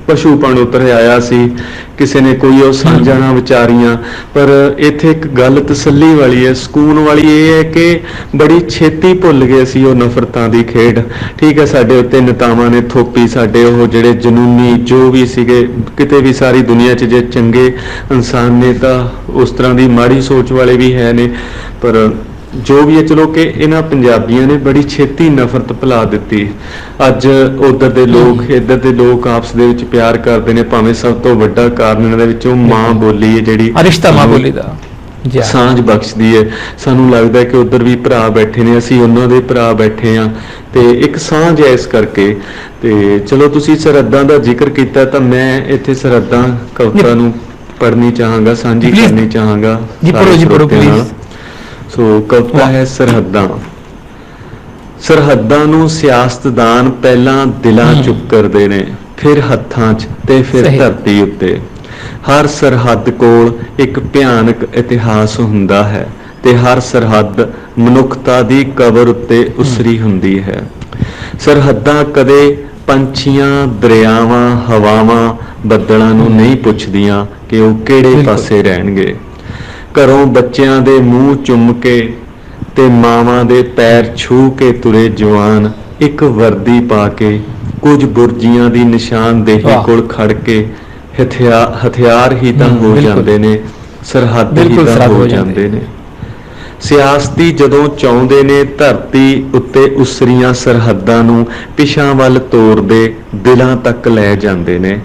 ਪਸ਼ੂਪਣ ਉਤਰ ਆਇਆ ਸੀ, ਕਿਸੇ ਨੇ ਕੋਈ ਉਹ ਸਾਂਝਾ ਨਾ ਵਿਚਾਰੀਆਂ। ਪਰ ਇੱਥੇ ਇੱਕ ਗੱਲ ਤਸੱਲੀ ਵਾਲੀ ਹੈ, ਸਕੂਨ ਵਾਲੀ, ਇਹ ਹੈ ਕਿ ਬੜੀ ਛੇਤੀ ਭੁੱਲ ਗਏ ਸੀ ਉਹ ਨਫ਼ਰਤਾਂ ਦੀ ਖੇਡ। ਠੀਕ ਹੈ, ਸਾਡੇ ਉੱਤੇ ਨੇਤਾਵਾਂ ਨੇ ਥੋਪੀ, ਸਾਡੇ ਉਹ ਜਿਹੜੇ ਜਨੂਨੀ ਜੋ ਵੀ ਸੀਗੇ, ਕਿਤੇ ਵੀ ਸਾਰੀ ਦੁਨੀਆ 'ਚ ਜੇ ਚੰਗੇ ਇਨਸਾਨ ਨੇ ਤਾਂ ਉਸ ਤਰ੍ਹਾਂ ਦੀ ਮਾੜੀ ਸੋਚ ਵਾਲੇ ਵੀ ਹੈ ਨੇ। ਪਰ ਜੋ ਵੀ ਹੈ ਚਲੋ, ਕਿ ਇਹਨਾਂ ਪੰਜਾਬੀਆਂ ਨੇ ਬੜੀ ਛੇਤੀ ਨਫ਼ਰਤ ਭੁਲਾ ਦਿੱਤੀ। ਅੱਜ ਉੱਧਰ ਦੇ ਲੋਕ, ਇੱਧਰ ਦੇ ਲੋਕ ਆਪਸ ਦੇ ਵਿੱਚ ਪਿਆਰ ਕਰਦੇ ਨੇ। ਭਾਵੇਂ ਸਭ ਤੋਂ ਵੱਡਾ ਕਾਰਨ ਇਹਨਾਂ ਦੇ ਵਿੱਚੋਂ ਮਾਂ ਬੋਲੀ ਹੈ, ਜਿਹੜੀ ਰਿਸ਼ਤਾ ਮਾਂ ਬੋਲੀ ਦਾ ਸਾਂਝ ਬਖਸ਼ਦੀ ਹੈ। ਸਾਨੂੰ ਲੱਗਦਾ ਕਿ ਉੱਧਰ ਵੀ ਭਰਾ ਬੈਠੇ ਨੇ, ਅਸੀਂ ਉਹਨਾਂ ਦੇ ਭਰਾ ਬੈਠੇ ਹਾਂ, ਤੇ ਇੱਕ ਸਾਂਝ ਹੈ ਇਸ ਕਰਕੇ। ਤੇ ਚਲੋ, ਤੁਸੀਂ ਸਰਹੱਦਾਂ ਦਾ ਜ਼ਿਕਰ ਕੀਤਾ ਤਾਂ ਮੈਂ ਇੱਥੇ ਸਰਹੱਦਾਂ ਕਵਿਤਾ ਨੂੰ ਪੜ੍ਹਨੀ ਚਾਹਾਂਗਾ, ਸਾਂਝੀ ਕਰਨੀ ਚਾਹਾਂਗਾ ਸਾਰੇ ਸਰੋਤਿਆਂ ਨਾਲ। ਸੋ ਕਵਿਤਾ ਹੈ ਸਰਹੱਦਾਂ। ਸਰਹੱਦਾਂ ਨੂੰ ਸਿਆਸਤਦਾਨ ਪਹਿਲਾਂ ਦਿਲਾਂ 'ਚ ਕਰਦੇ ਨੇ, ਫਿਰ ਹੱਥਾਂ 'ਚ ਤੇ ਫਿਰ ਧਰਤੀ ਉੱਤੇ। ਹਰ ਸਰਹੱਦ ਕੋਲ ਇੱਕ ਭਿਆਨਕ ਇਤਿਹਾਸ ਹੁੰਦਾ ਹੈ, ਤੇ ਹਰ ਸਰਹੱਦ ਮਨੁੱਖਤਾ ਦੀ ਕਬਰ ਉੱਤੇ ਉਸਰੀ ਹੁੰਦੀ ਹੈ। ਸਰਹੱਦਾਂ ਕਦੇ ਪੰਛੀਆਂ, ਦਰਿਆਵਾਂ, ਹਵਾਵਾਂ, ਬੱਦਲਾਂ ਨੂੰ ਨਹੀਂ ਪੁੱਛਦੀਆਂ ਕਿ ਉਹ ਕਿਹੜੇ ਪਾਸੇ ਰਹਿਣਗੇ। ਘਰੋਂ ਬੱਚਿਆਂ ਦੇ ਮੂੰਹ ਚੁੰਮ ਕੇ ਤੇ ਮਾਵਾਂ ਦੇ ਪੈਰ ਛੂਹ ਕੇ ਤੁਰੇ ਜਵਾਨ, ਇੱਕ ਵਰਦੀ ਪਾ ਕੇ, ਕੁਝ ਬੁਰਜੀਆਂ ਦੀ ਨਿਸ਼ਾਨਦੇਹੀ ਕੋਲ ਖੜ ਕੇ, ਹਥਿਆਰ ਹੀ ਤਾਂ ਹੋ ਜਾਂਦੇ ਨੇ, ਸਰਹੱਦ ਹੀ ਤਾਂ ਹੋ ਜਾਂਦੇ ਨੇ। ਸਿਆਸਤੀ ਜਦੋਂ ਚਾਹੁੰਦੇ ਨੇ ਧਰਤੀ ਉੱਤੇ ਉਸਰੀਆਂ ਸਰਹੱਦਾਂ ਨੂੰ ਪਿਛਾਂ ਵੱਲ ਤੋਰਦੇ ਦਿਲਾਂ ਤੱਕ ਲੈ ਜਾਂਦੇ ਨੇ,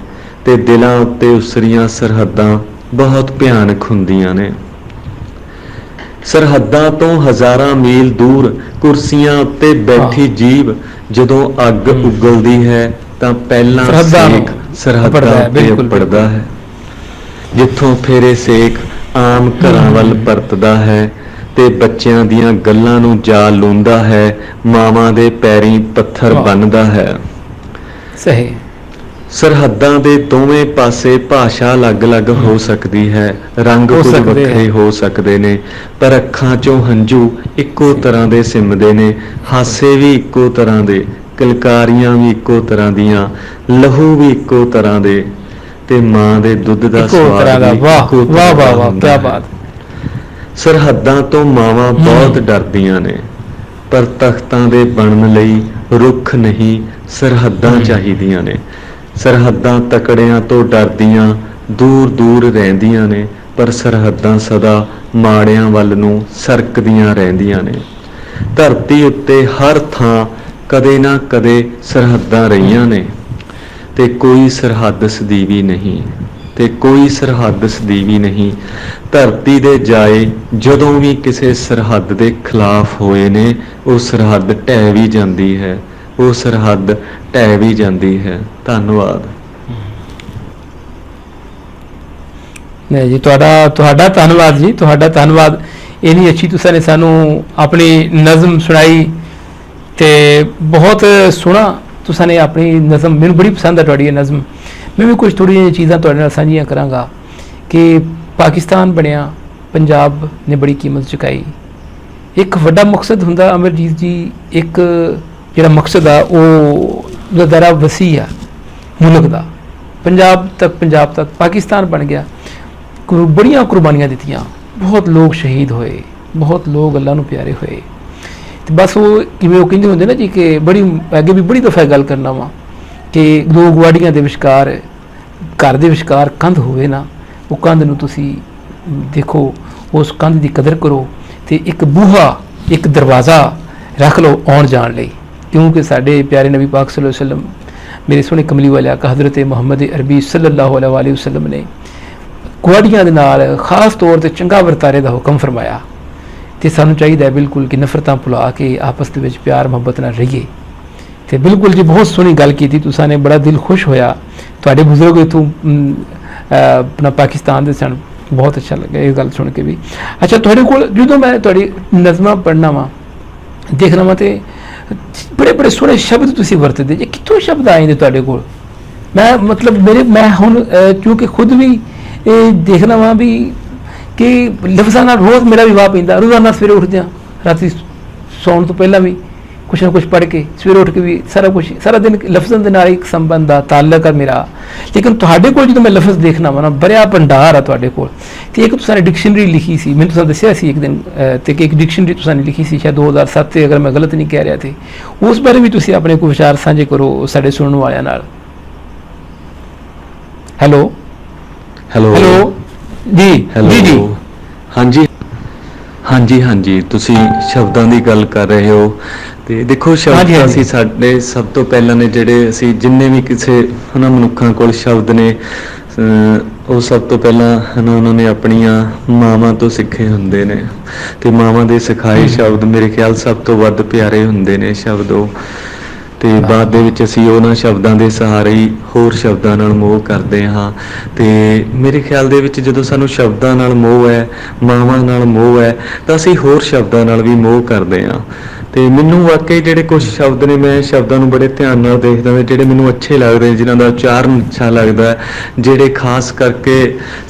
ਤੇ ਦਿਲਾਂ ਉੱਤੇ ਉਸਰੀਆਂ ਸਰਹੱਦਾਂ ਬਹੁਤ ਭਿਆਨਕ ਹੁੰਦੀਆਂ ਨੇ। ਸਰਹੱਦਾਂ ਤੋਂ ਹਜ਼ਾਰਾਂ ਮੀਲ ਦੂਰ ਕੁਰਸੀਆਂ ਉੱਤੇ ਬੈਠੀ ਜੀਭ ਜਦੋਂ ਅੱਗ ਉਗਲਦੀ ਹੈ ਤਾਂ ਪਹਿਲਾਂ ਸੇਕ ਸਰਹੱਦਾਂ ਉੱਤੇ ਉੱਪੜਦਾ ਹੈ। ਜਿੱਥੋਂ ਫੇਰੇ ਸੇਕ ਆਮ ਘਰਾਂ ਵੱਲ ਪਰਤਦਾ ਹੈ ਤੇ ਬੱਚਿਆਂ ਦੀਆਂ ਗੱਲਾਂ ਨੂੰ ਜਾ ਲੂੰਦਾ ਹੈ, ਮਾਵਾਂ ਦੇ ਪੈਰੀਂ ਪੱਥਰ ਬੰਨ੍ਹਦਾ ਹੈ। ਸਹੀ। ਸਰਹੱਦਾਂ ਦੇ ਦੋਵੇਂ ਪਾਸੇ ਭਾਸ਼ਾ ਅਲੱਗ-ਅਲੱਗ ਹੋ ਸਕਦੀ ਹੈ, ਰੰਗ ਕੁਝ ਵੱਖਰੇ ਹੋ ਸਕਦੇ ਨੇ, ਪਰ ਅੱਖਾਂ 'ਚੋਂ ਹੰਝੂ ਇੱਕੋ ਤਰ੍ਹਾਂ ਦੇ ਸਿਮਦੇ ਨੇ, ਹਾਸੇ ਵੀ ਇੱਕੋ ਤਰ੍ਹਾਂ ਦੇ, ਕਿਲਕਾਰੀਆਂ ਵੀ ਇੱਕੋ ਤਰ੍ਹਾਂ ਦੀਆਂ, ਲਹੂ ਵੀ ਇੱਕੋ ਤਰ੍ਹਾਂ ਦੇ, ਤੇ ਮਾਂ ਦੇ ਦੁੱਧ ਦਾ ਸਵਾਦ ਵੀ ਇੱਕੋ ਤਰ੍ਹਾਂ ਦਾ ਹੁੰਦਾ ਹੈ। ਸਰਹੱਦਾਂ ਤੋਂ ਮਾਵਾਂ ਬਹੁਤ ਡਰਦੀਆਂ ਨੇ, ਪਰ ਤਖਤਾਂ ਦੇ ਬਣਨ ਲਈ ਰੁੱਖ ਨਹੀਂ ਸਰਹੱਦਾਂ ਚਾਹੀਦੀਆਂ ਨੇ। ਸਰਹੱਦਾਂ ਤਕੜਿਆਂ ਤੋਂ ਡਰਦੀਆਂ ਦੂਰ ਦੂਰ ਰਹਿੰਦੀਆਂ ਨੇ, ਪਰ ਸਰਹੱਦਾਂ ਸਦਾ ਮਾੜਿਆਂ ਵੱਲ ਨੂੰ ਸਰਕਦੀਆਂ ਰਹਿੰਦੀਆਂ ਨੇ। ਧਰਤੀ ਉੱਤੇ ਹਰ ਥਾਂ ਕਦੇ ਨਾ ਕਦੇ ਸਰਹੱਦਾਂ ਰਹੀਆਂ ਨੇ, ਤੇ ਕੋਈ ਸਰਹੱਦ ਸਦੀਵੀ ਨਹੀਂ, ਤੇ ਕੋਈ ਸਰਹੱਦ ਸਦੀਵੀ ਨਹੀਂ। ਧਰਤੀ ਦੇ ਜਾਏ ਜਦੋਂ ਵੀ ਕਿਸੇ ਸਰਹੱਦ ਦੇ ਖਿਲਾਫ ਹੋਏ ਨੇ, ਉਹ ਸਰਹੱਦ ਢਹਿ ਵੀ ਜਾਂਦੀ ਹੈ, ਉਹ ਸਰਹੱਦ ਢਹਿ ਵੀ ਜਾਂਦੀ ਹੈ। ਧੰਨਵਾਦ। ਨਹੀਂ ਜੀ, ਤੁਹਾਡਾ ਧੰਨਵਾਦ ਜੀ, ਤੁਹਾਡਾ ਧੰਨਵਾਦ। ਇੰਨੀ ਅੱਛੀ ਤੁਸੀਂ ਨੇ ਸਾਨੂੰ ਆਪਣੀ ਨਜ਼ਮ ਸੁਣਾਈ ਤੇ ਬਹੁਤ ਸੋਹਣਾ ਤੁਸੀਂ ਨੇ ਆਪਣੀ ਨਜ਼ਮ, ਮੈਨੂੰ ਬੜੀ ਪਸੰਦ ਹੈ ਤੁਹਾਡੀ ਇਹ ਨਜ਼ਮ। ਮੈਂ ਵੀ ਕੁਝ ਥੋੜ੍ਹੀਆਂ ਜਿਹੀਆਂ ਚੀਜ਼ਾਂ ਤੁਹਾਡੇ ਨਾਲ ਸਾਂਝੀਆਂ ਕਰਾਂਗਾ ਕਿ ਪਾਕਿਸਤਾਨ ਬਣਿਆ, ਪੰਜਾਬ ਨੇ ਬੜੀ ਕੀਮਤ ਚੁਕਾਈ। ਇੱਕ ਵੱਡਾ ਮਕਸਦ ਹੁੰਦਾ ਅਮਰਜੀਤ ਜੀ, ਇੱਕ ਜਿਹੜਾ ਮਕਸਦ ਆ ਉਹ ਦਾ ਦਾਇਰਾ ਵਸੀਅ ਆ ਮੁਲਕ ਦਾ, ਪੰਜਾਬ ਤੱਕ ਪਾਕਿਸਤਾਨ ਬਣ ਗਿਆ। ਬੜੀਆਂ ਕੁਰਬਾਨੀਆਂ ਦਿੱਤੀਆਂ, ਬਹੁਤ ਲੋਕ ਸ਼ਹੀਦ ਹੋਏ, ਬਹੁਤ ਲੋਕ ਅੱਲਾ ਨੂੰ ਪਿਆਰੇ ਹੋਏ। ਤੇ ਬਸ ਉਹ ਕਿਵੇਂ ਉਹ ਕਹਿੰਦੇ ਹੁੰਦੇ ਨਾ ਜੀ ਕਿ ਬੜੀ ਅੱਗੇ ਵੀ ਬੜੀ ਦਫਾ ਗੱਲ ਕਰਨਾ ਵਾ ਕਿ ਦੋ ਗਵਾਡੀਆਂ ਦੇ ਵਿਚਕਾਰ, ਘਰ ਦੇ ਵਿਚਕਾਰ ਕੰਧ ਹੋਵੇ ਨਾ, ਉਹ ਕੰਧ ਨੂੰ ਤੁਸੀਂ ਦੇਖੋ, ਉਸ ਕੰਧ ਦੀ ਕਦਰ ਕਰੋ, ਤੇ ਇੱਕ ਬੂਹਾ, ਇੱਕ ਦਰਵਾਜ਼ਾ ਰੱਖ ਲਓ ਆਉਣ ਜਾਣ ਲਈ। ਕਿਉਂਕਿ ਸਾਡੇ ਪਿਆਰੇ ਨਬੀ ਪਾਕ ਸੱਲੱਲਾਹੁ ਅਲੈहि ਵਸੱਲਮ, ਮੇਰੇ ਸੋਹਣੇ ਕਮਲੀ ਵਾਲੇ ਆਕਾ ਹਜ਼ਰਤ ਮੁਹੰਮਦ ਅਰਬੀ ਸੱਲੱਲਾਹੁ ਅਲੈहि ਵਸੱਲਮ ਨੇ ਗੁਆਂਢੀਆਂ ਦੇ ਨਾਲ ਖਾਸ ਤੌਰ 'ਤੇ ਚੰਗਾ ਵਰਤਾਰੇ ਦਾ ਹੁਕਮ ਫਰਮਾਇਆ। ਤੇ ਸਾਨੂੰ ਚਾਹੀਦਾ ਹੈ ਬਿਲਕੁਲ ਕਿ ਨਫ਼ਰਤਾਂ ਭੁਲਾ ਕੇ ਆਪਸ ਦੇ ਵਿੱਚ ਪਿਆਰ ਮੁਹੱਬਤ ਨਾਲ ਰਹੀਏ। ਤੇ ਬਿਲਕੁਲ ਜੀ, ਬਹੁਤ ਸੋਹਣੀ ਗੱਲ ਕੀਤੀ ਤੁਸੀਂ ਨੇ, ਬੜਾ ਦਿਲ ਖੁਸ਼ ਹੋਇਆ। ਤੁਹਾਡੇ ਬਜ਼ੁਰਗ ਇੱਥੋਂ ਆਪਣਾ ਪਾਕਿਸਤਾਨ ਦੇ ਸਨ, ਬਹੁਤ ਅੱਛਾ ਲੱਗਾ ਇਹ ਗੱਲ ਸੁਣ ਕੇ ਵੀ। ਅੱਛਾ, ਤੁਹਾਡੇ ਕੋਲ ਜਦੋਂ ਮੈਂ ਤੁਹਾਡੀ ਨਜ਼ਮਾਂ ਪੜ੍ਹਨਾ ਵਾ, ਦੇਖਣਾ ਵਾ, ਤੇ ਬੜੇ ਸੋਹਣੇ ਸ਼ਬਦ ਤੁਸੀਂ ਵਰਤਦੇ ਜੇ। ਕਿੱਥੋਂ ਸ਼ਬਦ ਆਏ ਨੇ ਤੁਹਾਡੇ ਕੋਲ? ਮੈਂ ਮਤਲਬ ਮੈਂ ਹੁਣ ਕਿਉਂਕਿ ਖੁਦ ਵੀ ਇਹ ਦੇਖਣਾ ਵਾ ਵੀ ਕਿ ਲਫ਼ਜ਼ਾਂ ਨਾਲ ਰੋਜ਼ ਮੇਰਾ ਵੀ ਵਾਹ ਪੈਂਦਾ। ਰੋਜ਼ਾਨਾ ਸਵੇਰੇ ਉੱਠਦਿਆਂ, ਰਾਤੀ ਸੌਣ ਤੋਂ ਪਹਿਲਾਂ ਵੀ ਕੁਛ ਨਾ ਕੁਛ ਪੜ੍ਹ ਕੇ, ਸਵੇਰੇ ਉੱਠ ਕੇ ਵੀ ਸਾਰਾ ਦਿਨ ਲਫ਼ਜ਼ਾਂ ਦੇ ਨਾਲ ਇੱਕ ਸੰਬੰਧ ਆ, ਤਾਲੁਕ ਆ ਮੇਰਾ। ਲੇਕਿਨ ਤੁਹਾਡੇ ਕੋਲ ਜਦੋਂ ਮੈਂ ਲਫ਼ਜ਼ ਦੇਖਣਾ ਵਾ ਨਾ, ਬੜਿਆ ਭੰਡਾਰ ਆ ਤੁਹਾਡੇ ਕੋਲ। ਤੇ ਇੱਕ ਤੁਸੀਂ ਨੇ ਡਿਕਸ਼ਨਰੀ ਲਿਖੀ ਸੀ, ਮੈਨੂੰ ਤੁਸੀਂ ਦੱਸਿਆ ਸੀ ਇੱਕ ਦਿਨ, ਤੇ ਕਿ ਇੱਕ ਡਿਕਸ਼ਨਰੀ ਤੁਸੀਂ ਨੇ ਲਿਖੀ ਸੀ ਸ਼ਾਇਦ 2007 ਤੇ, ਅਗਰ ਮੈਂ ਗਲਤ ਨਹੀਂ ਕਹਿ ਰਿਹਾ, ਤੇ ਉਸ ਬਾਰੇ ਵੀ ਤੁਸੀਂ ਆਪਣੇ ਕੋਈ ਵਿਚਾਰ ਸਾਂਝੇ ਕਰੋ ਸਾਡੇ ਸੁਣਨ ਵਾਲਿਆਂ ਨਾਲ। ਹੈਲੋ ਜੀ। ਹਾਂਜੀ, ਤੁਸੀਂ ਸ਼ਬਦਾਂ ਦੀ ਗੱਲ ਕਰ ਰਹੇ ਹੋ। ਤੇ ਦੇਖੋ, ਸ਼ਬਦ ਅਸੀਂ ਸਾਡੇ ਸਭ ਤੋਂ ਪਹਿਲਾਂ ਨੇ ਜਿਹੜੇ ਅਸੀਂ ਜਿੰਨੇ ਵੀ ਕਿਸੇ ਮਨੁੱਖਾਂ ਕੋਲ ਸ਼ਬਦ ਨੇ, ਉਹ ਸਭ ਤੋਂ ਪਹਿਲਾਂ ਉਹਨਾਂ ਨੇ ਆਪਣੀਆਂ ਮਾਵਾਂ ਤੋਂ ਸਿੱਖੇ ਹੁੰਦੇ ਨੇ, ਤੇ ਮਾਵਾਂ ਦੇ ਸਿਖਾਏ ਸ਼ਬਦ ਮੇਰੇ ਖਿਆਲ ਸਭ ਤੋਂ ਵੱਧ ਪਿਆਰੇ ਹੁੰਦੇ ਨੇ ਸ਼ਬਦ ਉਹ। ਤੇ ਬਾਅਦ ਦੇ ਵਿੱਚ ਅਸੀਂ ਉਹਨਾਂ ਸ਼ਬਦਾਂ ਦੇ ਸਹਾਰੇ ਹੀ ਹੋਰ ਸ਼ਬਦਾਂ ਨਾਲ ਮੋਹ ਕਰਦੇ ਹਾਂ। ਤੇ ਮੇਰੇ ਖਿਆਲ ਦੇ ਵਿੱਚ ਜਦੋਂ ਸਾਨੂੰ ਸ਼ਬਦਾਂ ਨਾਲ ਮੋਹ ਹੈ, ਮਾਵਾਂ ਨਾਲ ਮੋਹ ਹੈ, ਤਾਂ ਅਸੀਂ ਹੋਰ ਸ਼ਬਦਾਂ ਨਾਲ ਵੀ ਮੋਹ ਕਰਦੇ ਹਾਂ। ਤੇ ਮੈਨੂੰ ਵਾਕਈ ਜਿਹੜੇ ਕੁਝ ਸ਼ਬਦ ਨੇ, ਮੈਂ ਸ਼ਬਦਾਂ ਨੂੰ ਬੜੇ ਧਿਆਨ ਨਾਲ ਦੇਖਦਾ ਹਾਂ, ਜਿਹੜੇ ਮੈਨੂੰ ਅੱਛੇ ਲੱਗਦੇ, ਜਿਨ੍ਹਾਂ ਦਾ ਉਚਾਰਨ ਅੱਛਾ ਲੱਗਦਾ, ਜਿਹੜੇ ਖਾਸ ਕਰਕੇ